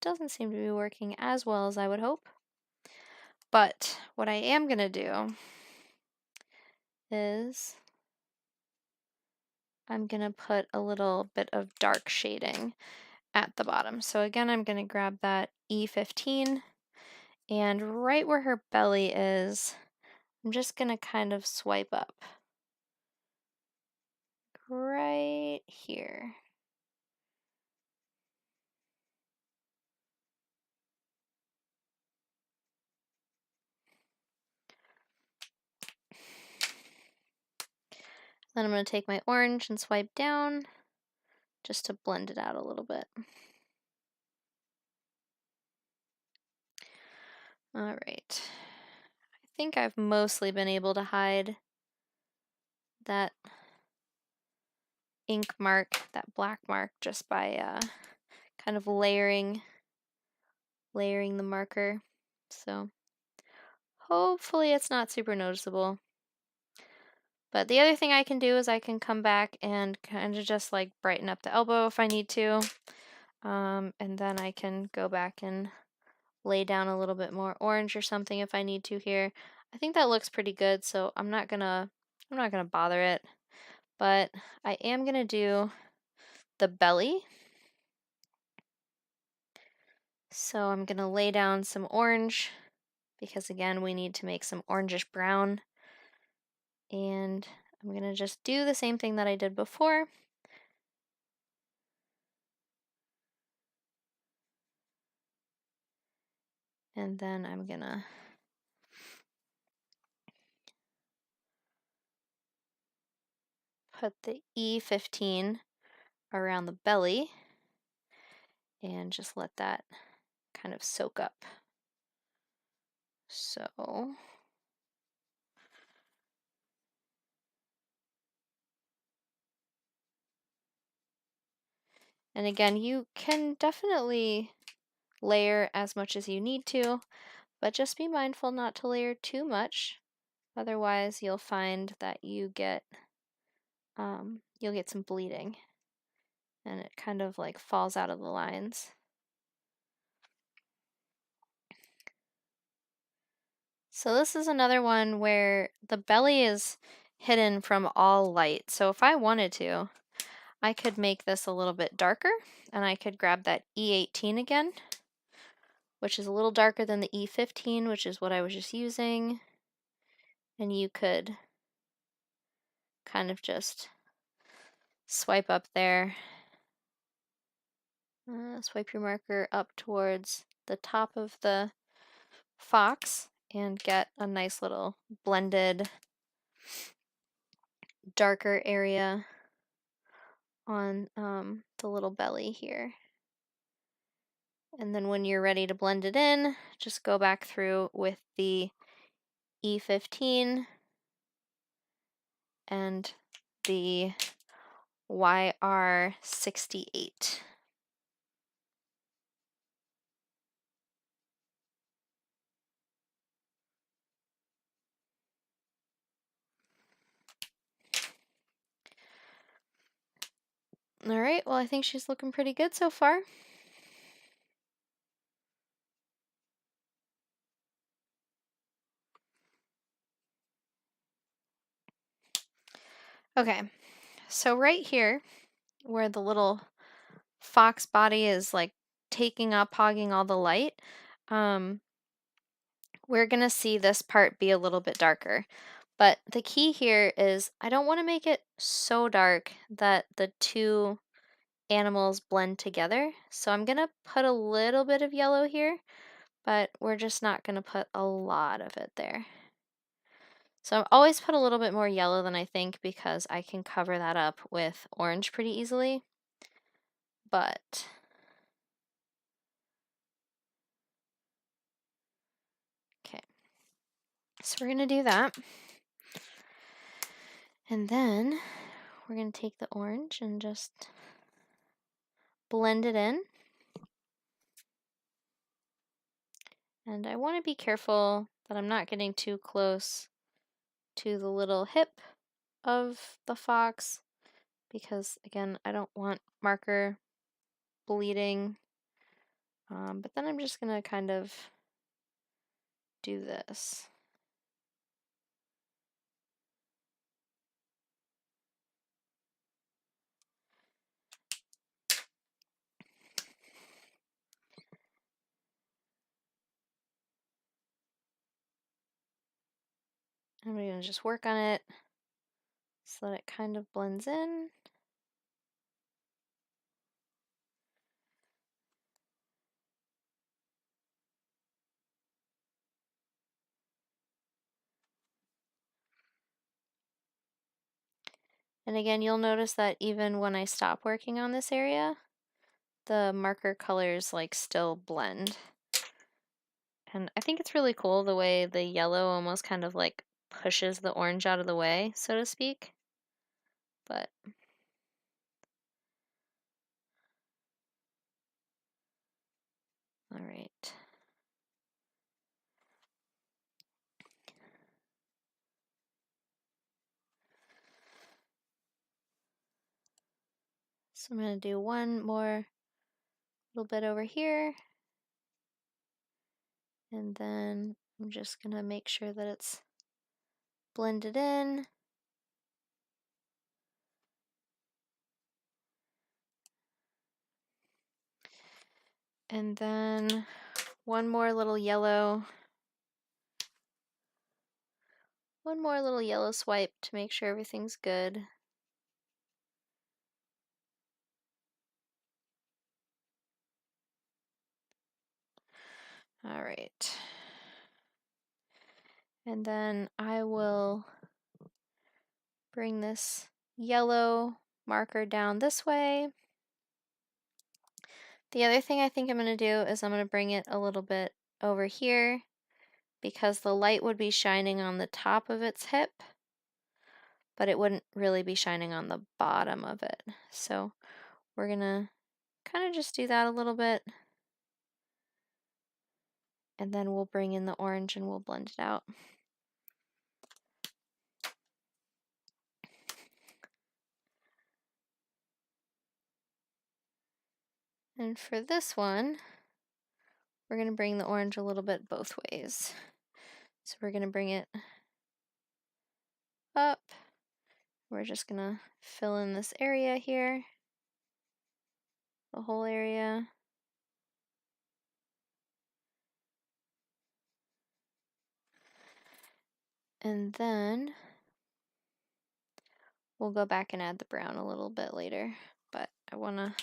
doesn't seem to be working as well as I would hope. But what I am going to do is I'm going to put a little bit of dark shading at the bottom. So again, I'm going to grab that E15, and right where her belly is, I'm just going to kind of swipe up. Right here. Then I'm going to take my orange and swipe down just to blend it out a little bit. All right. I think I've mostly been able to hide that ink mark, that black mark, just by kind of layering the marker. So hopefully it's not super noticeable. But the other thing I can do is I can come back and kind of just like brighten up the elbow if I need to. And then I can go back and lay down a little bit more orange or something if I need to here. I think that looks pretty good, so I'm not gonna bother it. But I am gonna do the belly. So I'm gonna lay down some orange because again we need to make some orangish brown. And I'm going to just do the same thing that I did before. And then I'm going to put the E15 around the belly and just let that kind of soak up. So and again, you can definitely layer as much as you need to, but just be mindful not to layer too much. Otherwise, you'll find that you'll get some bleeding, and it kind of like falls out of the lines. So this is another one where the belly is hidden from all light. So if I wanted to, I could make this a little bit darker, and I could grab that E18 again, which is a little darker than the E15, which is what I was just using. And you could kind of just swipe up there, swipe your marker up towards the top of the fox and get a nice little blended darker area on the little belly here. And then when you're ready to blend it in, just go back through with the E15 and the YR68. All right, well, I think she's looking pretty good so far. Okay, so right here, where the little fox body is like hogging all the light, we're gonna see this part be a little bit darker. But the key here is I don't want to make it so dark that the two animals blend together. So I'm gonna put a little bit of yellow here, but we're just not gonna put a lot of it there. So I always put a little bit more yellow than I think because I can cover that up with orange pretty easily. But okay, so we're gonna do that. And then we're gonna take the orange and just blend it in. And I want to be careful that I'm not getting too close to the little hip of the fox because, again, I don't want marker bleeding But then I'm just gonna kind of do this. I'm gonna just work on it so that it kind of blends in. And again, you'll notice that even when I stop working on this area, the marker colors like still blend. And I think it's really cool the way the yellow almost kind of like pushes the orange out of the way, so to speak. But all right. So I'm going to do one more little bit over here. And then I'm just going to make sure that it's blended in. And then one more little yellow. One more little yellow swipe to make sure everything's good. All right. And then I will bring this yellow marker down this way. The other thing I think I'm going to do is I'm going to bring it a little bit over here because the light would be shining on the top of its hip, but it wouldn't really be shining on the bottom of it. So we're going to kind of just do that a little bit. And then we'll bring in the orange and we'll blend it out. And for this one, we're going to bring the orange a little bit both ways. So we're going to bring it up. We're just going to fill in this area here, the whole area. And then we'll go back and add the brown a little bit later, but I want to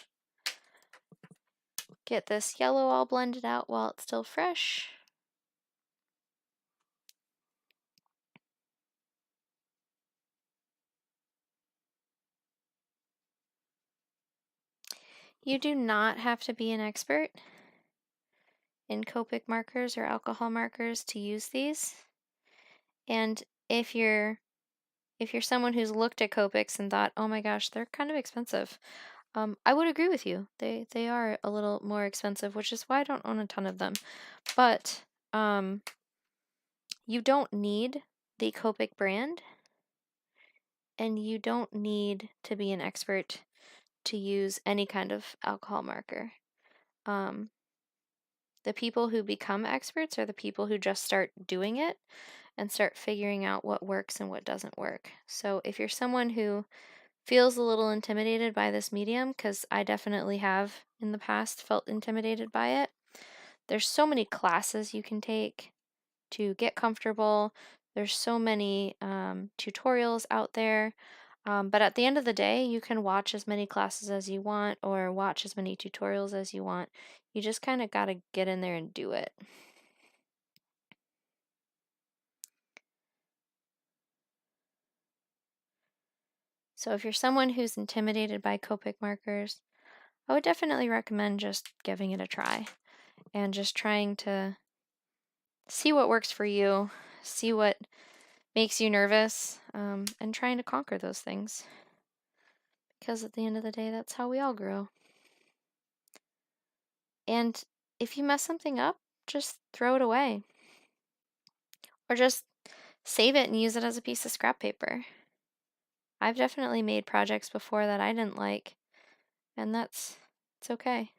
get this yellow all blended out while it's still fresh. You do not have to be an expert in Copic markers or alcohol markers to use these. And if you're someone who's looked at Copics and thought, oh my gosh, they're kind of expensive, I would agree with you. They are a little more expensive, which is why I don't own a ton of them. But you don't need the Copic brand, and you don't need to be an expert to use any kind of alcohol marker. The people who become experts are the people who just start doing it and start figuring out what works and what doesn't work. So if you're someone who feels a little intimidated by this medium, because I definitely have in the past felt intimidated by it, there's so many classes you can take to get comfortable. There's so many tutorials out there. But at the end of the day, you can watch as many classes as you want or watch as many tutorials as you want. You just kind of got to get in there and do it. So if you're someone who's intimidated by Copic markers, I would definitely recommend just giving it a try and just trying to see what works for you, see what makes you nervous, and trying to conquer those things. Because at the end of the day, that's how we all grow. And if you mess something up, just throw it away. Or just save it and use it as a piece of scrap paper. I've definitely made projects before that I didn't like, and it's okay.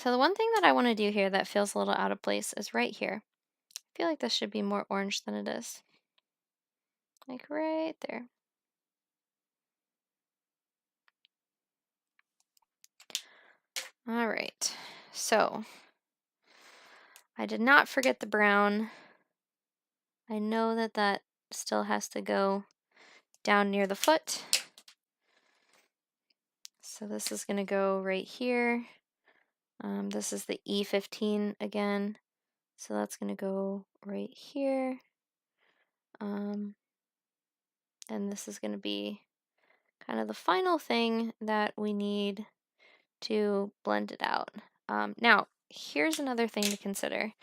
So the one thing that I want to do here that feels a little out of place is right here. I feel like this should be more orange than it is. Like right there. All right, so I did not forget the brown. I know that that still has to go down near the foot. So this is going to go right here. This is the E15 again. So that's going to go right here. And this is going to be kind of the final thing that we need to blend it out. Now, here's another thing to consider.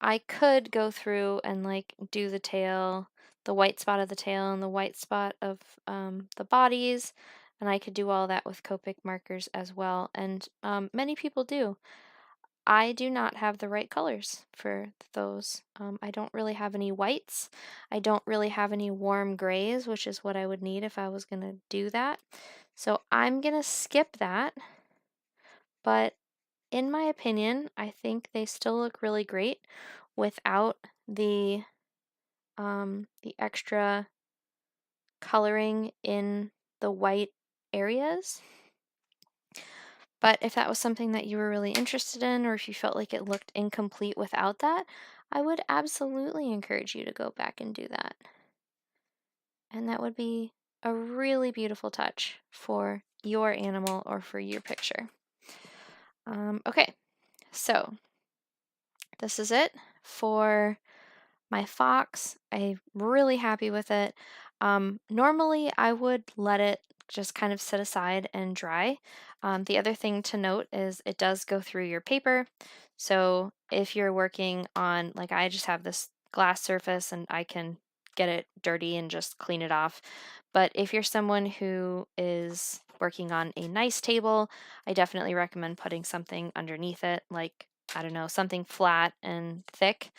I could go through and like do the tail, the white spot of the tail and the white spot of the bodies, and I could do all that with Copic markers as well, and many people do. I do not have the right colors for those. I don't really have any whites. I don't really have any warm grays, which is what I would need if I was going to do that. So I'm going to skip that, but in my opinion, I think they still look really great without the extra coloring in the white areas. But if that was something that you were really interested in, or if you felt like it looked incomplete without that, I would absolutely encourage you to go back and do that. And that would be a really beautiful touch for your animal or for your picture. Okay, so this is it for my fox. I'm really happy with it. Normally I would let it just kind of sit aside and dry. The other thing to note is it does go through your paper. So if you're working on, like I just have this glass surface and I can get it dirty and just clean it off. But if you're someone who is working on a nice table, I definitely recommend putting something underneath it, like, I don't know, something flat and thick.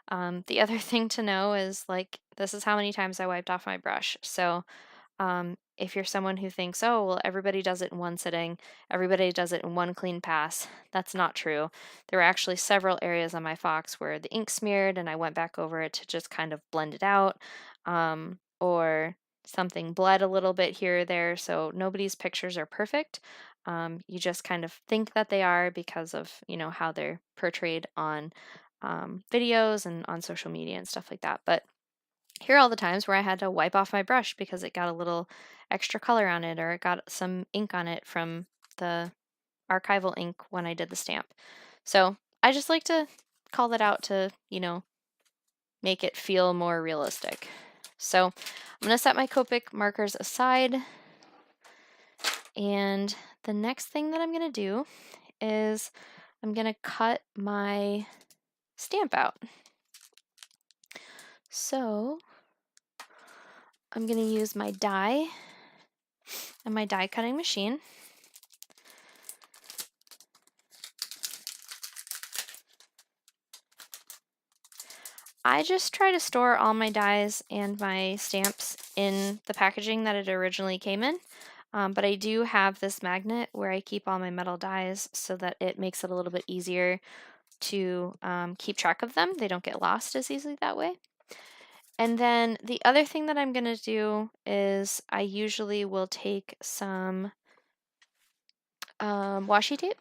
The other thing to know is, like, this is how many times I wiped off my brush. So if you're someone who thinks, oh, well, everybody does it in one sitting, everybody does it in one clean pass, that's not true. There were actually several areas on my fox where the ink smeared and I went back over it to just kind of blend it out, or something bled a little bit here or there. So nobody's pictures are perfect. You just kind of think that they are because of, you know, how they're portrayed on videos and on social media and stuff like that. But here are all the times where I had to wipe off my brush because it got a little extra color on it, or it got some ink on it from the archival ink when I did the stamp. So I just like to call that out to, you know, make it feel more realistic. So I'm going to set my Copic markers aside, and the next thing that I'm going to do is I'm going to cut my stamp out. So I'm going to use my die and my die cutting machine. I just try to store all my dies and my stamps in the packaging that it originally came in, but I do have this magnet where I keep all my metal dies so that it makes it a little bit easier to keep track of them. They don't get lost as easily that way. And then the other thing that I'm going to do is I usually will take some washi tape,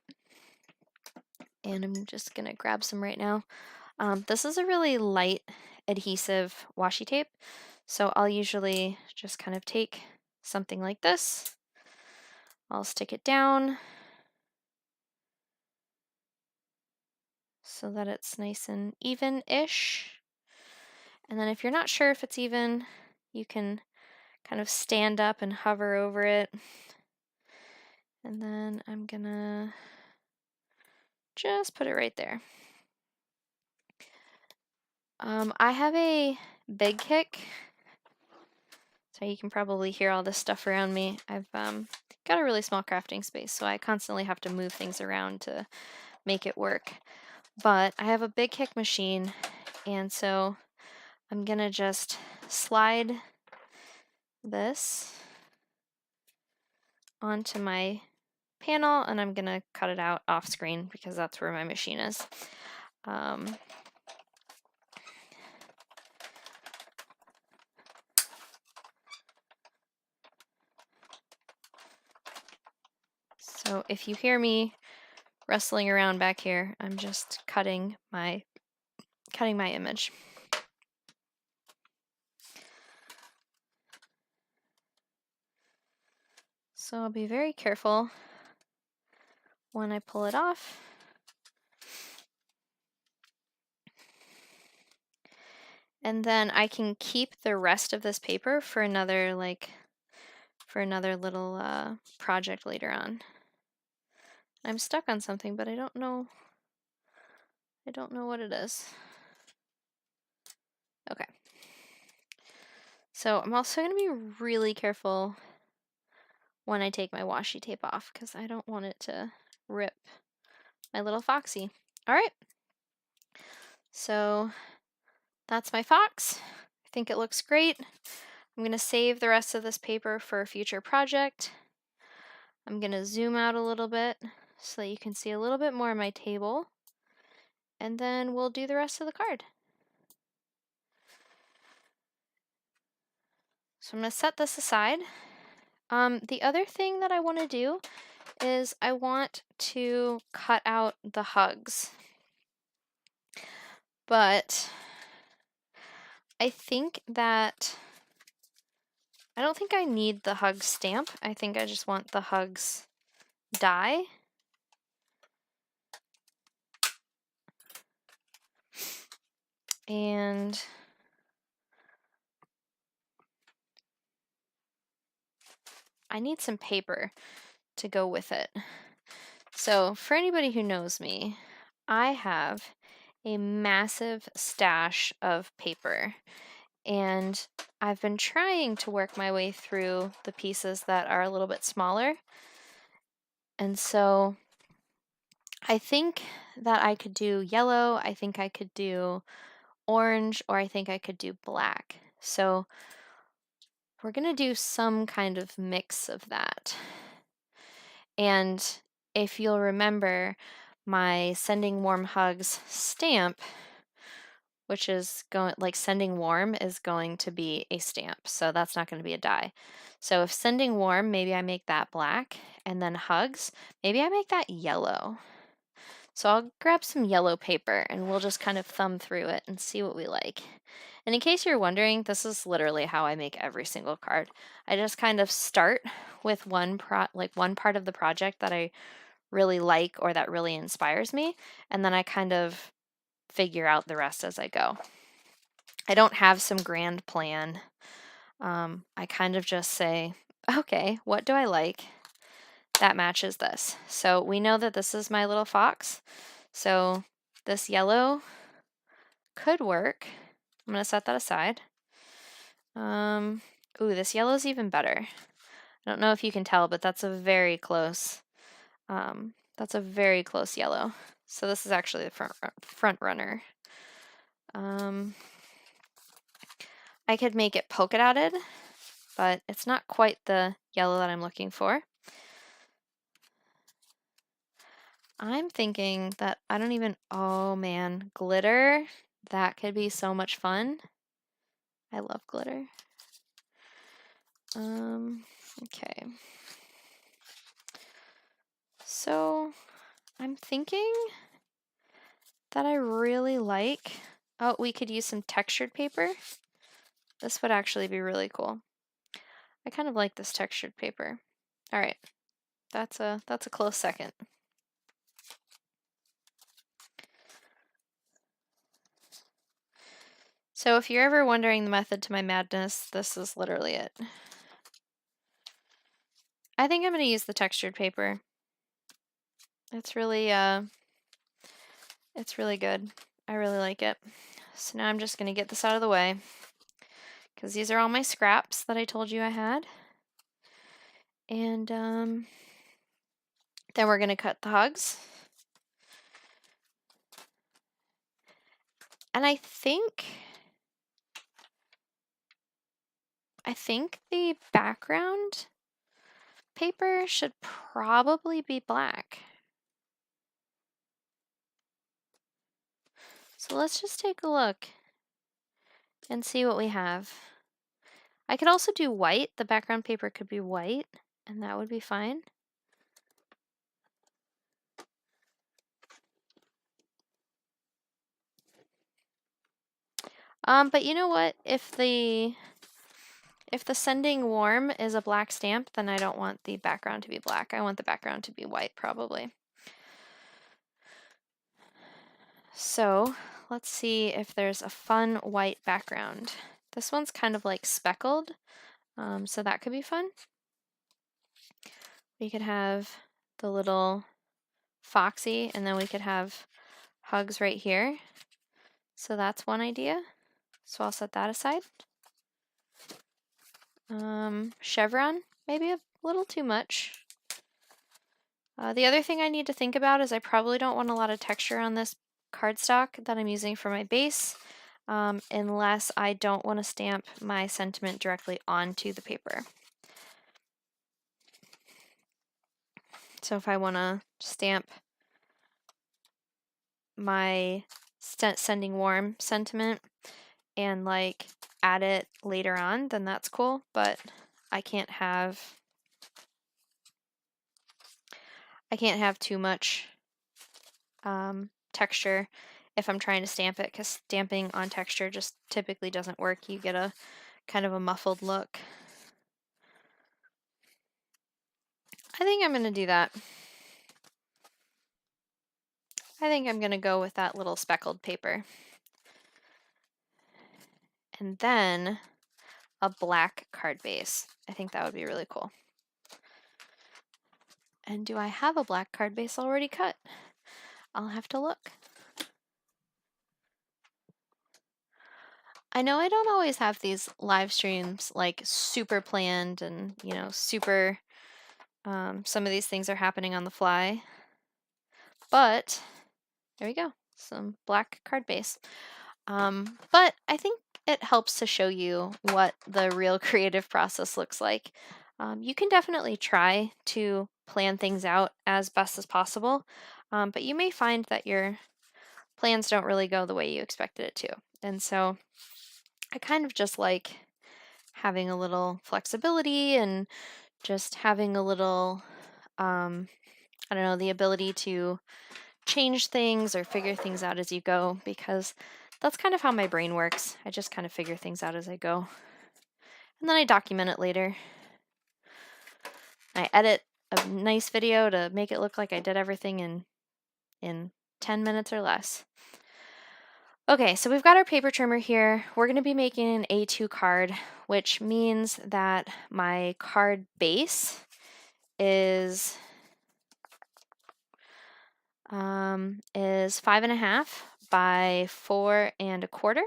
and I'm just going to grab some right now. This is a really light adhesive washi tape, so I'll usually just kind of take something like this. I'll stick it down so that it's nice and even-ish. And then if you're not sure if it's even, you can kind of stand up and hover over it. And then I'm gonna just put it right there. I have a BIGkick, so you can probably hear all this stuff around me. I've got a really small crafting space, so I constantly have to move things around to make it work. But I have a BIGkick machine, and so I'm gonna just slide this onto my panel, and I'm gonna cut it out off screen because that's where my machine is. So if you hear me wrestling around back here, I'm just cutting my image. So I'll be very careful when I pull it off. And then I can keep the rest of this paper for another little project later on. I'm stuck on something, but I don't know what it is. Okay. So I'm also going to be really careful when I take my washi tape off because I don't want it to rip my little foxy. All right. So that's my fox. I think it looks great. I'm going to save the rest of this paper for a future project. I'm going to zoom out a little bit so that you can see a little bit more of my table. And then we'll do the rest of the card. So I'm going to set this aside. The other thing that I want to do is I want to cut out the hugs. But I think that I don't think I need the hug stamp. I think I just want the hugs die. And I need some paper to go with it. So for anybody who knows me, I have a massive stash of paper, and I've been trying to work my way through the pieces that are a little bit smaller. And so I think that I could do yellow, I think I could do orange, or I think I could do black. So we're going to do some kind of mix of that. And if you'll remember, my Sending Warm Hugs stamp, which is going, like Sending Warm is going to be a stamp, so that's not going to be a die. So if Sending Warm, maybe I make that black, and then Hugs, maybe I make that yellow. So I'll grab some yellow paper and we'll just kind of thumb through it and see what we like. And in case you're wondering, this is literally how I make every single card. I just kind of start with one part of the project that I really like or that really inspires me, and then I kind of figure out the rest as I go. I don't have some grand plan. I kind of just say, okay, what do I like that matches this? So we know that this is my little fox. So this yellow could work. I'm going to set that aside. Ooh, this yellow is even better. I don't know if you can tell, but that's a very close yellow. So this is actually the front runner. I could make it polka dotted, but it's not quite the yellow that I'm looking for. I'm thinking that oh man, glitter, that could be so much fun. I love glitter. Okay. So I'm thinking that I really like, oh, we could use some textured paper. This would actually be really cool. I kind of like this textured paper. All right, that's a close second. So if you're ever wondering the method to my madness, this is literally it. I think I'm going to use the textured paper. It's really good. I really like it. So now I'm just going to get this out of the way because these are all my scraps that I told you I had. And then we're going to cut the hugs. And I think the background paper should probably be black. So let's just take a look and see what we have. I could also do white. The background paper could be white, and that would be fine. But you know what? If the sending warm is a black stamp, then I don't want the background to be black. I want the background to be white, probably. So let's see if there's a fun white background. This one's kind of like speckled, so that could be fun. We could have the little foxy, and then we could have hugs right here. So that's one idea. So I'll set that aside. Chevron, maybe a little too much. The other thing I need to think about is I probably don't want a lot of texture on this cardstock that I'm using for my base, unless I don't want to stamp my sentiment directly onto the paper. So if I want to stamp my sending warm sentiment and like add it later on, then that's cool, but I can't have too much texture if I'm trying to stamp it, because stamping on texture just typically doesn't work. You get a kind of a muffled look. I think I'm going to do that. I think I'm going to go with that little speckled paper. And then a black card base. I think that would be really cool. And do I have a black card base already cut? I'll have to look. I know I don't always have these live streams like super planned and, you know, super, some of these things are happening on the fly, but there we go, some black card base. But I think it helps to show you what the real creative process looks like. You can definitely try to plan things out as best as possible, but you may find that your plans don't really go the way you expected it to. And so I kind of just like having a little flexibility and just having a little, I don't know, the ability to change things or figure things out as you go, because that's kind of how my brain works. I just kind of figure things out as I go. And then I document it later. I edit a nice video to make it look like I did everything in 10 minutes or less. Okay, so we've got our paper trimmer here. We're going to be making an A2 card, which means that my card base is 5.5 by 4 1/4,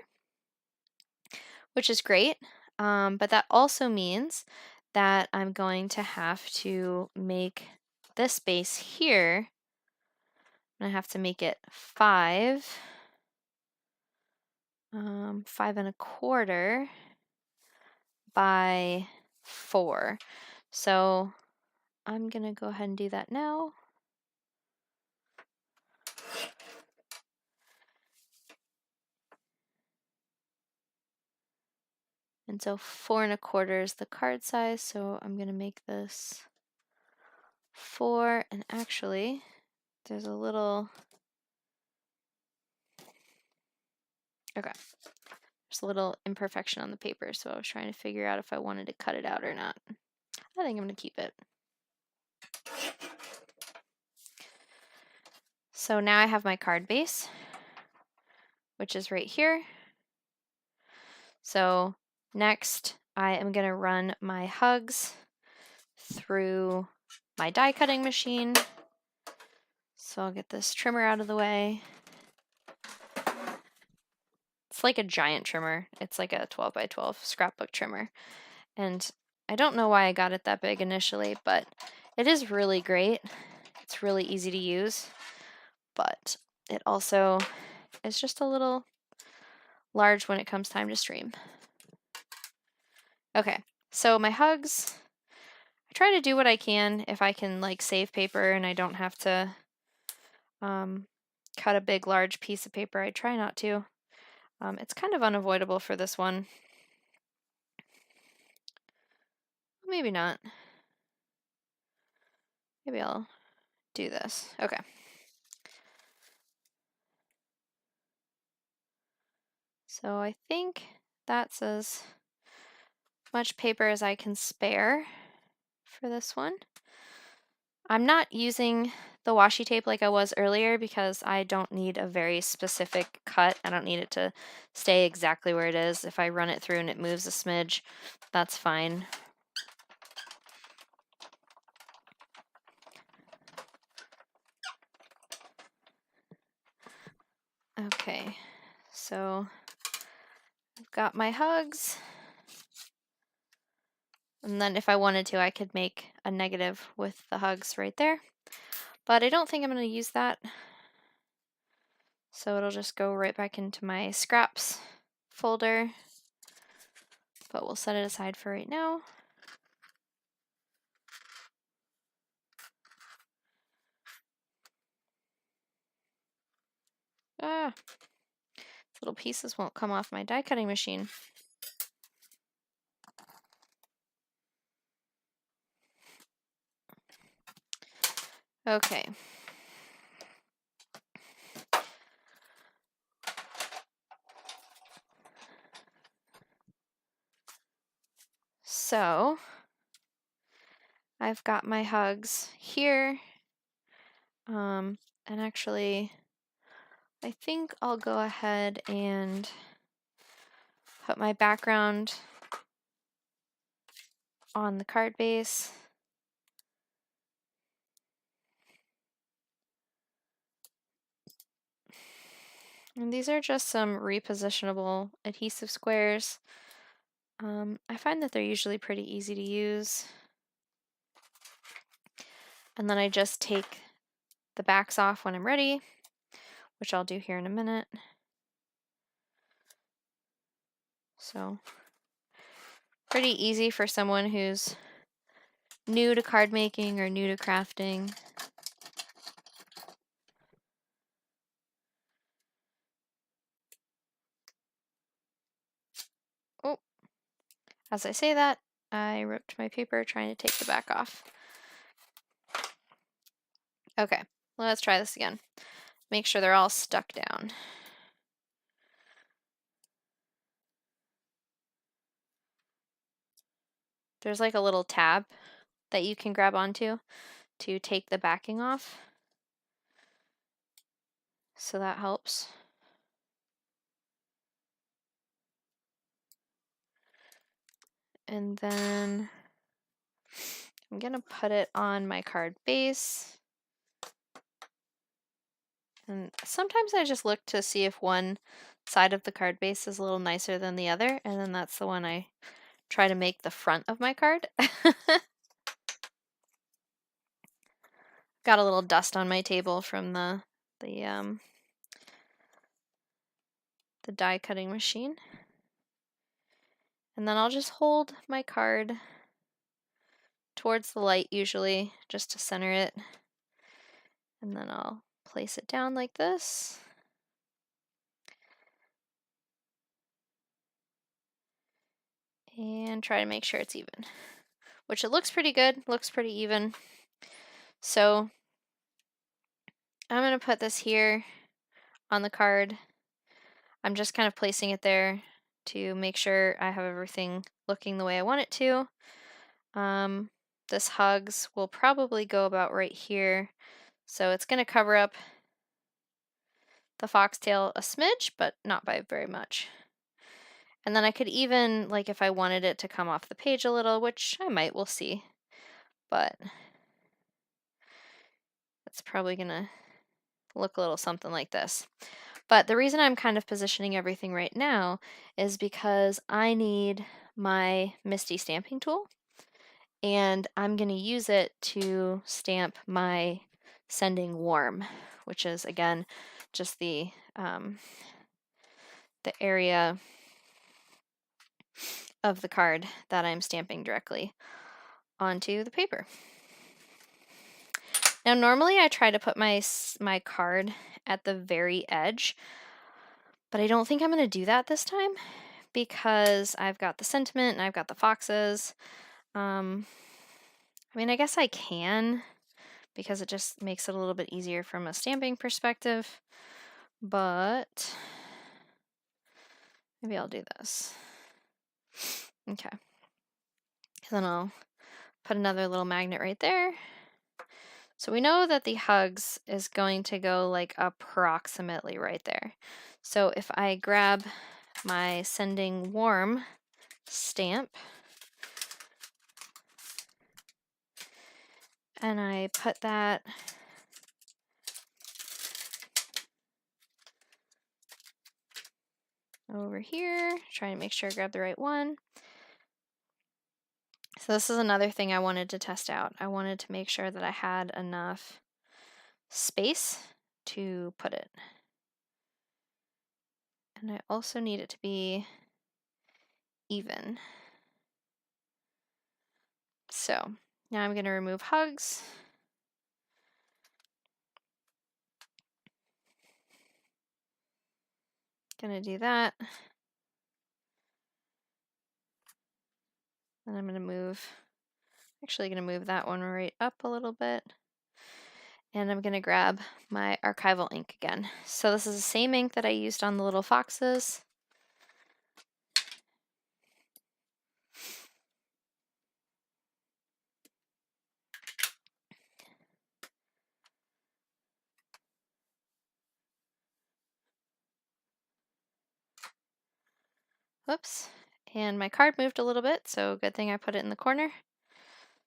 which is great. But that also means that I'm going to have to make this base here. I'm going to have to make it 5 1/4 by 4. So I'm going to go ahead and do that now. And so 4 1/4 is the card size, so I'm going to make this 4, and actually there's a little, okay, there's a little imperfection on the paper, so I was trying to figure out if I wanted to cut it out or not. I think I'm going to keep it. So now I have my card base, which is right here. So next I am going to run my hugs through my die cutting machine. So I'll get this trimmer out of the way. It's like a giant trimmer. It's like a 12 by 12 scrapbook trimmer. And I don't know why I got it that big initially, but it is really great. It's really easy to use, but it also is just a little large when it comes time to stream. Okay, so my hugs, I try to do what I can if I can like save paper and I don't have to cut a big large piece of paper. I try not to. It's kind of unavoidable for this one. Maybe not. Maybe I'll do this. Okay. So I think that's as much paper as I can spare for this one. I'm not using the washi tape like I was earlier because I don't need a very specific cut. I don't need it to stay exactly where it is. If I run it through and it moves a smidge, that's fine. Okay, so I've got my hugs. And then if I wanted to, I could make a negative with the hugs right there. But I don't think I'm going to use that. So it'll just go right back into my scraps folder. But we'll set it aside for right now. Ah, little pieces won't come off my die cutting machine. Okay. So I've got my hugs here. And actually, I think I'll go ahead and put my background on the card base. And these are just some repositionable adhesive squares. I find that they're usually pretty easy to use. And then I just take the backs off when I'm ready, which I'll do here in a minute. So pretty easy for someone who's new to card making or new to crafting. Oh, as I say that, I ripped my paper trying to take the back off. Okay, let's try this again. Make sure they're all stuck down. There's like a little tab that you can grab onto to take the backing off. So that helps. And then I'm gonna put it on my card base. And sometimes I just look to see if one side of the card base is a little nicer than the other, and then that's the one I try to make the front of my card. Got a little dust on my table from the die cutting machine. And then I'll just hold my card towards the light usually, just to center it. And then I'll place it down like this. And try to make sure it's even. Which it looks pretty good, looks pretty even. So I'm going to put this here on the card. I'm just kind of placing it there to make sure I have everything looking the way I want it to. This hugs will probably go about right here. So it's going to cover up the foxtail a smidge, but not by very much. And then I could even, like if I wanted it to come off the page a little, which I might, we'll see. But it's probably going to look a little something like this. But the reason I'm kind of positioning everything right now is because I need my Misti stamping tool, and I'm going to use it to stamp my sending warm, which is again just the area of the card that I'm stamping directly onto the paper. Now normally I try to put my card at the very edge, but I don't think I'm going to do that this time because I've got the sentiment and I've got the foxes. I mean, I guess I can because it just makes it a little bit easier from a stamping perspective, but maybe I'll do this. Okay. Then I'll put another little magnet right there. So we know that the hugs is going to go like approximately right there. So if I grab my sending warm stamp and I put that over here, trying to make sure I grab the right one. So this is another thing I wanted to test out. I wanted to make sure that I had enough space to put it. And I also need it to be even. So now I'm going to remove hugs. Gonna do that. And I'm gonna move, actually gonna move that one right up a little bit. And I'm gonna grab my Archival ink again. So this is the same ink that I used on the little foxes. Whoops. And my card moved a little bit, so good thing I put it in the corner.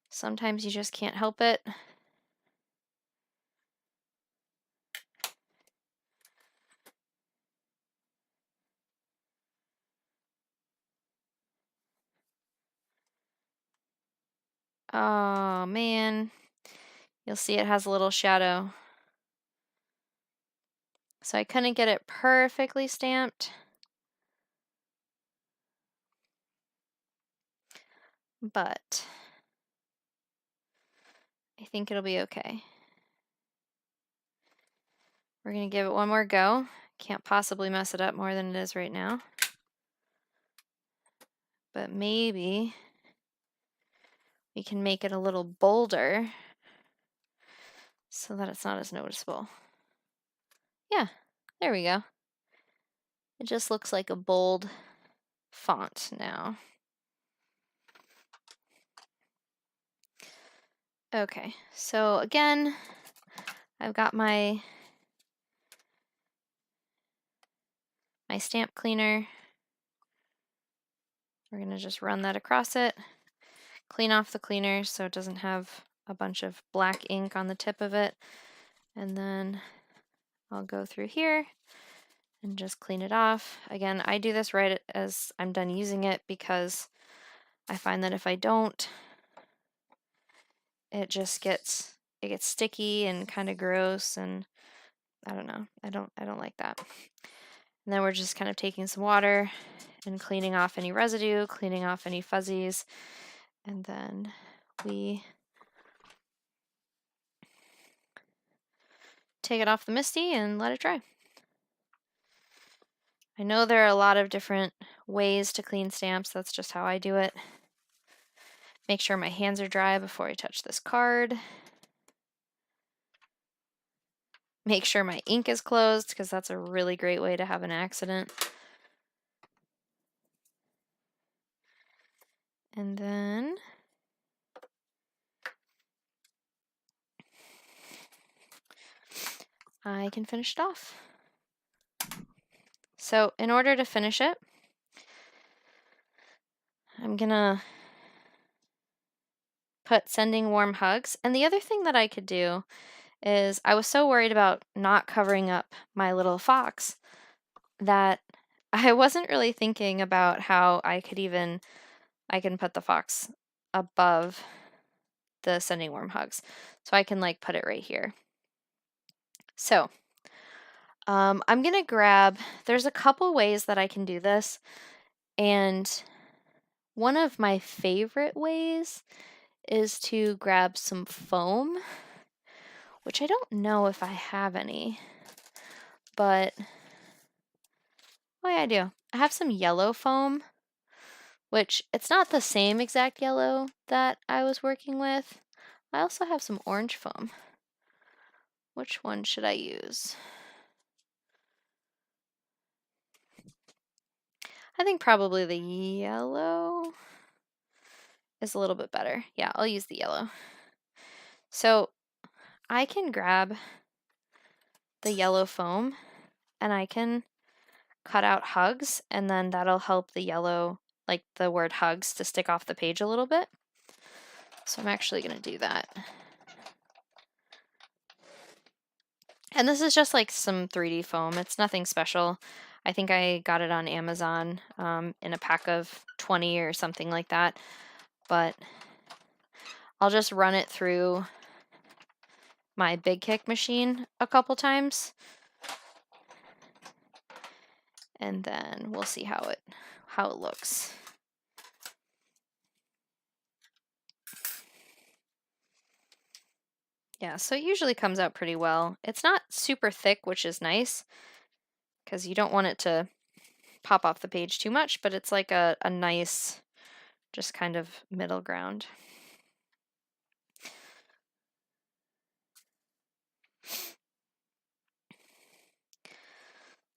Sometimes you just can't help it. Oh man, you'll see it has a little shadow. So I couldn't get it perfectly stamped. But I think it'll be okay. We're gonna give it one more go. Can't possibly mess it up more than it is right now. But maybe we can make it a little bolder so that it's not as noticeable. Yeah, there we go. It just looks like a bold font now. Okay, so again, I've got my stamp cleaner. We're gonna just run that across it, clean off the cleaner so it doesn't have a bunch of black ink on the tip of it, and then I'll go through here and just clean it off. Again, I do this right as I'm done using it because I find that if I don't, it just gets sticky and kind of gross, and I don't know. I don't like that. And then we're just kind of taking some water and cleaning off any residue, cleaning off any fuzzies, and then we take it off the Misti and let it dry. I know there are a lot of different ways to clean stamps. That's just how I do it. Make sure my hands are dry before I touch this card. Make sure my ink is closed because that's a really great way to have an accident. And then I can finish it off. So in order to finish it, I'm gonna put sending warm hugs. And the other thing that I could do is I was so worried about not covering up my little fox that I wasn't really thinking about how I can put the fox above the sending warm hugs. So I can like put it right here. So I'm gonna grab, there's a couple ways that I can do this, and one of my favorite ways is to grab some foam, which I don't know if I have any, but, oh yeah, I do. I have some yellow foam, which it's not the same exact yellow that I was working with. I also have some orange foam. Which one should I use? I think probably the yellow is a little bit better. Yeah, I'll use the yellow. So I can grab the yellow foam and I can cut out hugs, and then that'll help the yellow, like the word hugs, to stick off the page a little bit. So I'm actually going to do that. And this is just like some 3D foam. It's nothing special. I think I got it on Amazon in a pack of 20 or something like that. But I'll just run it through my BIGkick machine a couple times. And then we'll see how it looks. Yeah, so it usually comes out pretty well. It's not super thick, which is nice, because you don't want it to pop off the page too much, but it's like a nice, just kind of middle ground.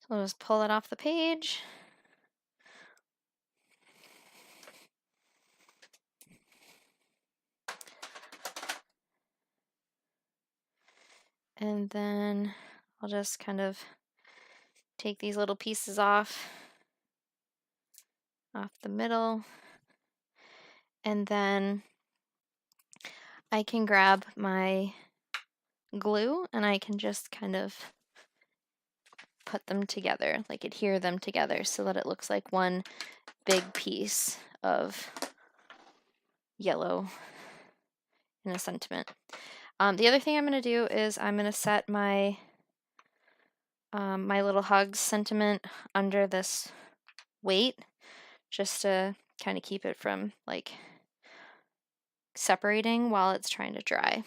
So we'll just pull it off the page. And then I'll just kind of take these little pieces off the middle. And then I can grab my glue and I can just kind of put them together, like adhere them together so that it looks like one big piece of yellow in a sentiment. The other thing I'm going to do is I'm going to set my my little hugs sentiment under this weight, just to kind of keep it from like separating while it's trying to dry.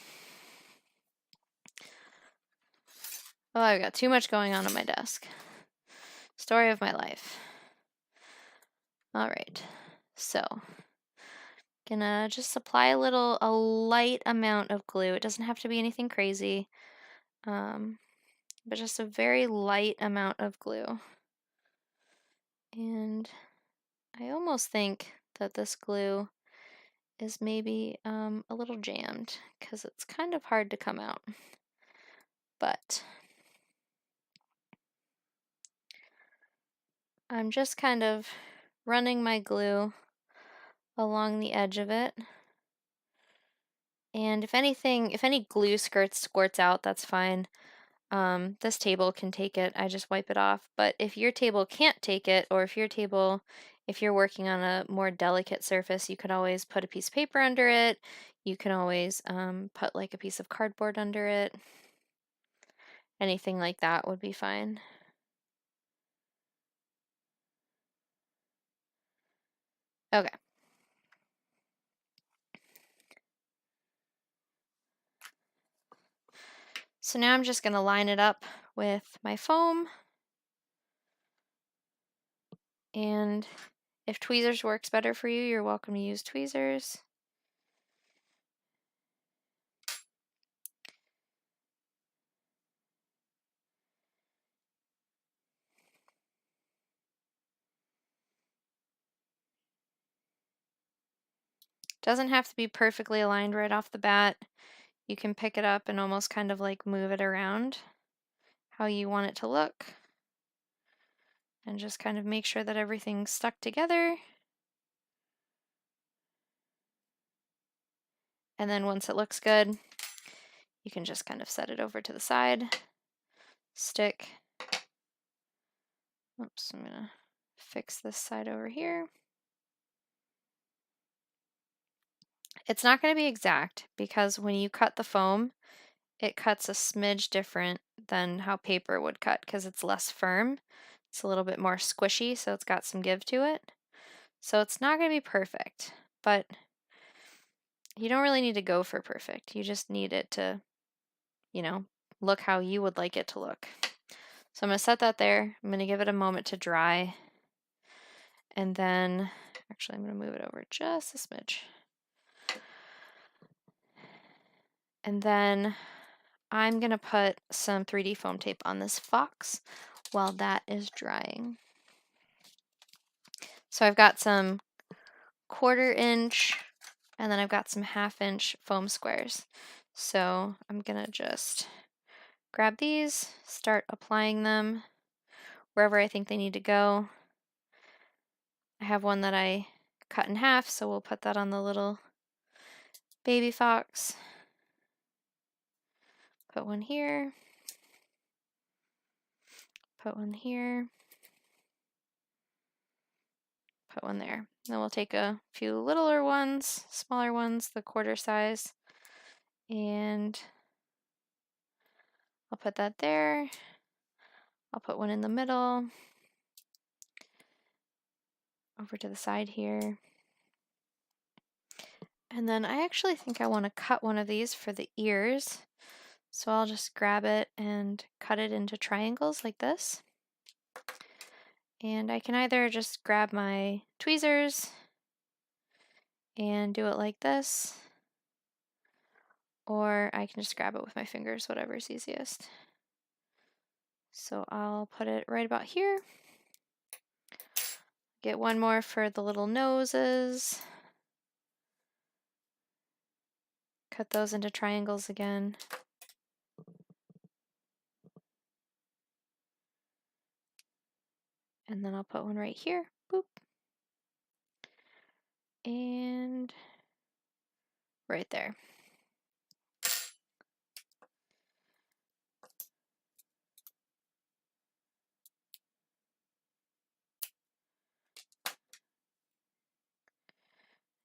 Oh, I've got too much going on my desk. Story of my life. All right, so gonna just apply a light amount of glue. It doesn't have to be anything crazy, but just a very light amount of glue. And I almost think that this glue is maybe a little jammed because it's kind of hard to come out. But I'm just kind of running my glue along the edge of it. And if any glue squirts out, that's fine. This table can take it. I just wipe it off. But if your table can't take it, or if you're working on a more delicate surface, you could always put a piece of paper under it. You can always put like a piece of cardboard under it. Anything like that would be fine. Okay. So now I'm just going to line it up with my foam. And if tweezers works better for you, you're welcome to use tweezers. Doesn't have to be perfectly aligned right off the bat. You can pick it up and almost kind of like move it around how you want it to look. And just kind of make sure that everything's stuck together. And then once it looks good, you can just kind of set it over to the side. Stick. Oops, I'm gonna fix this side over here. It's not going to be exact because when you cut the foam, it cuts a smidge different than how paper would cut because it's less firm. It's a little bit more squishy, so it's got some give to it. So it's not going to be perfect, but you don't really need to go for perfect. You just need it to, you know, look how you would like it to look. So I'm going to set that there. I'm going to give it a moment to dry. And then, actually, I'm going to move it over just a smidge. And then I'm going to put some 3D foam tape on this fox while that is drying. So I've got some 1/4 inch and then I've got some 1/2 inch foam squares. So I'm going to just grab these, start applying them wherever I think they need to go. I have one that I cut in half, so we'll put that on the little baby fox. Put one here. Put one here. Put one there. Then we'll take a few littler ones, smaller ones, the 1/4 size, and I'll put that there. I'll put one in the middle, over to the side here. And then I actually think I want to cut one of these for the ears. So I'll just grab it and cut it into triangles like this. And I can either just grab my tweezers and do it like this, or I can just grab it with my fingers, whatever is easiest. So I'll put it right about here. Get one more for the little noses. Cut those into triangles again. And then I'll put one right here. Boop. And right there.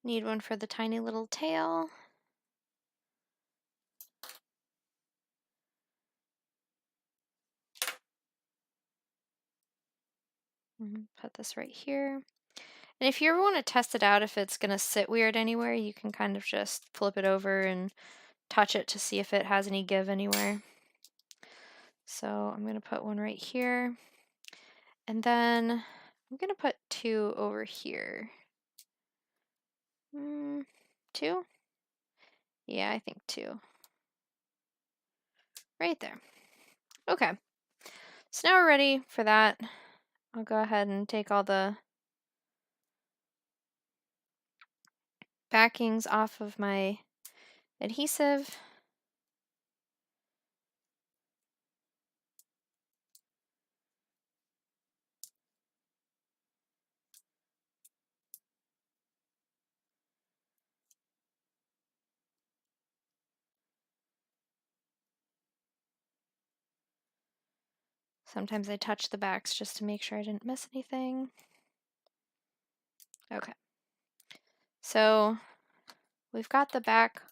Need one for the tiny little tail. Put this right here. And if you ever want to test it out, if it's going to sit weird anywhere, you can kind of just flip it over and touch it to see if it has any give anywhere. So I'm going to put one right here. And then I'm going to put 2 over here. 2? Yeah, I think 2. Right there. Okay. So now we're ready for that. I'll go ahead and take all the backings off of my adhesive. Sometimes I touch the backs just to make sure I didn't miss anything. Okay. So we've got the back,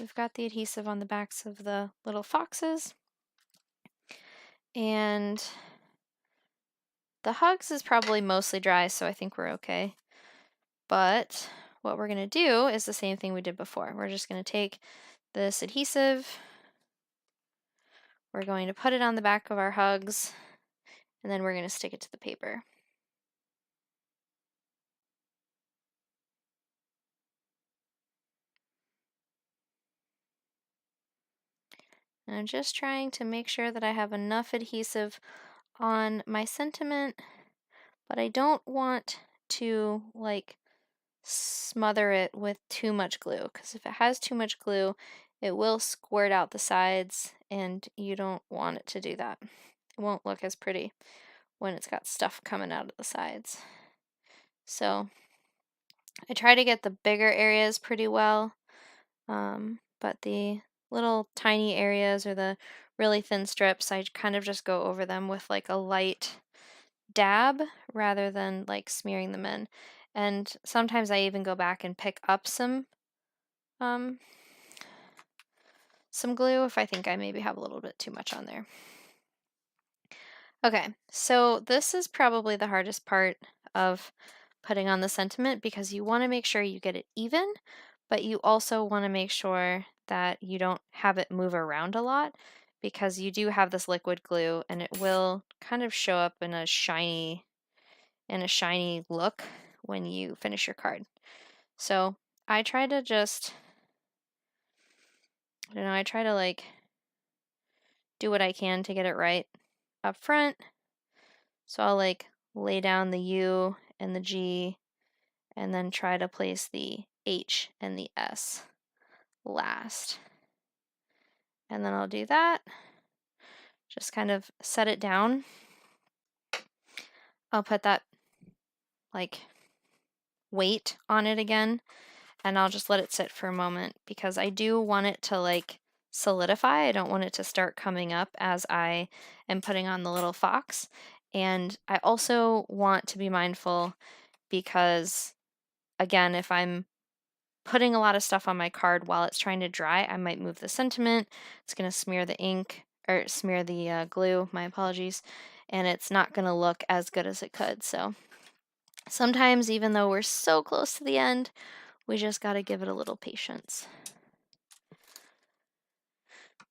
we've got the adhesive on the backs of the little foxes. And the hugs is probably mostly dry, so I think we're okay. But what we're going to do is the same thing we did before. We're just going to take this adhesive, we're going to put it on the back of our hugs, and then we're going to stick it to the paper. And I'm just trying to make sure that I have enough adhesive on my sentiment, but I don't want to like smother it with too much glue, because if it has too much glue, it will squirt out the sides, and you don't want it to do that. It won't look as pretty when it's got stuff coming out of the sides. So I try to get the bigger areas pretty well, but the little tiny areas or the really thin strips, I kind of just go over them with like a light dab rather than like smearing them in. And sometimes I even go back and pick up some glue if I think I maybe have a little bit too much on there. Okay, so this is probably the hardest part of putting on the sentiment, because you want to make sure you get it even, but you also want to make sure that you don't have it move around a lot, because you do have this liquid glue and it will kind of show up in a shiny look when you finish your card. So I try to just, I try to like do what I can to get it right up front. So I'll like lay down the U and the G and then try to place the H and the S last. And then I'll do that. Just kind of set it down. I'll put that like weight on it again, and I'll just let it sit for a moment because I do want it to like solidify. I don't want it to start coming up as I am putting on the little fox. And I also want to be mindful because, again, if I'm putting a lot of stuff on my card while it's trying to dry, I might move the sentiment. It's going to smear the ink, or smear the glue, my apologies, and it's not going to look as good as it could. So sometimes, even though we're so close to the end, we just got to give it a little patience.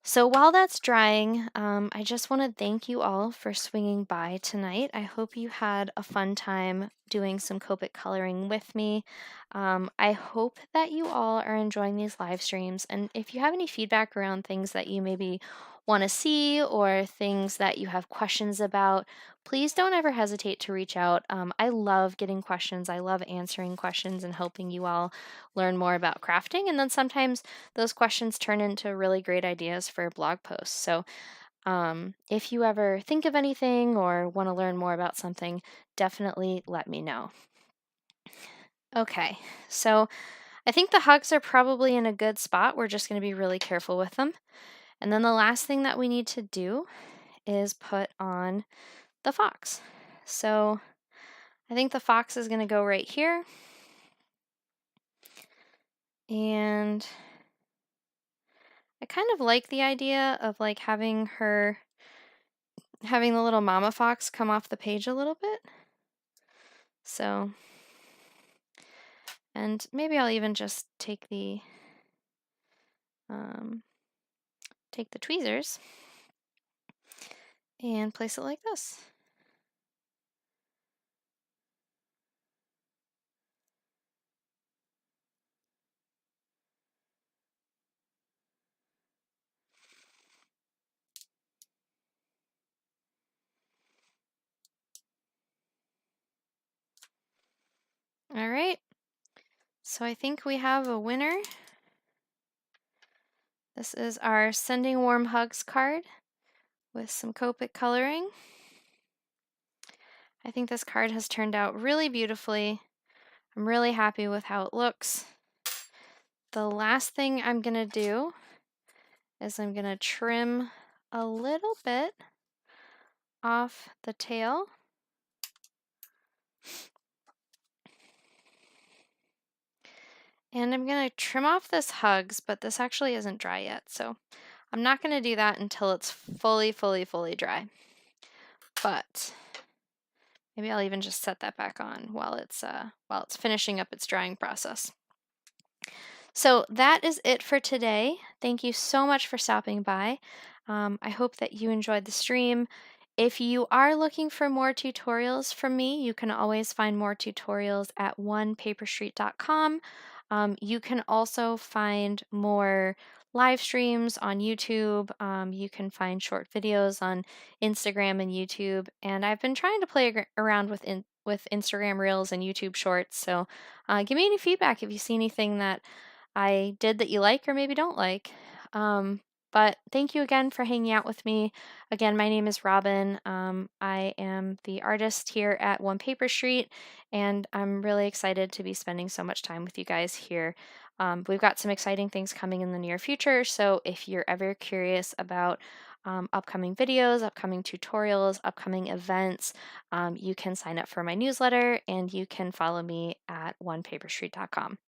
So while that's drying, I just want to thank you all for swinging by tonight. I hope you had a fun time doing some Copic coloring with me. I hope that you all are enjoying these live streams, and if you have any feedback around things that you maybe want to see or things that you have questions about, please don't ever hesitate to reach out. I love getting questions. I love answering questions and helping you all learn more about crafting, and then sometimes those questions turn into really great ideas for blog posts. So if you ever think of anything or want to learn more about something, definitely let me know. Okay, so I think the hugs are probably in a good spot. We're just going to be really careful with them. And then the last thing that we need to do is put on the fox. So I think the fox is going to go right here. And I kind of like the idea of like having the little mama fox come off the page a little bit. So, and maybe I'll even just take the tweezers and place it like this. All right, so I think we have a winner. This is our Sending Warm Hugs card with some Copic coloring. I think this card has turned out really beautifully. I'm really happy with how it looks. The last thing I'm going to do is I'm going to trim a little bit off the tail. And I'm going to trim off this hugs, but this actually isn't dry yet, so I'm not going to do that until it's fully dry. But maybe I'll even just set that back on while it's finishing up its drying process. So that is it for today. Thank you so much for stopping by. I hope that you enjoyed the stream. If you are looking for more tutorials from me, you can always find more tutorials at onepaperstreet.com. You can also find more live streams on YouTube. You can find short videos on Instagram and YouTube. And I've been trying to play around with Instagram Reels and YouTube Shorts. So give me any feedback if you see anything that I did that you like or maybe don't like. But thank you again for hanging out with me. Again, my name is Robin. I am the artist here at One Paper Street, and I'm really excited to be spending so much time with you guys here. We've got some exciting things coming in the near future, so if you're ever curious about upcoming videos, upcoming tutorials, upcoming events, you can sign up for my newsletter, and you can follow me at onepaperstreet.com.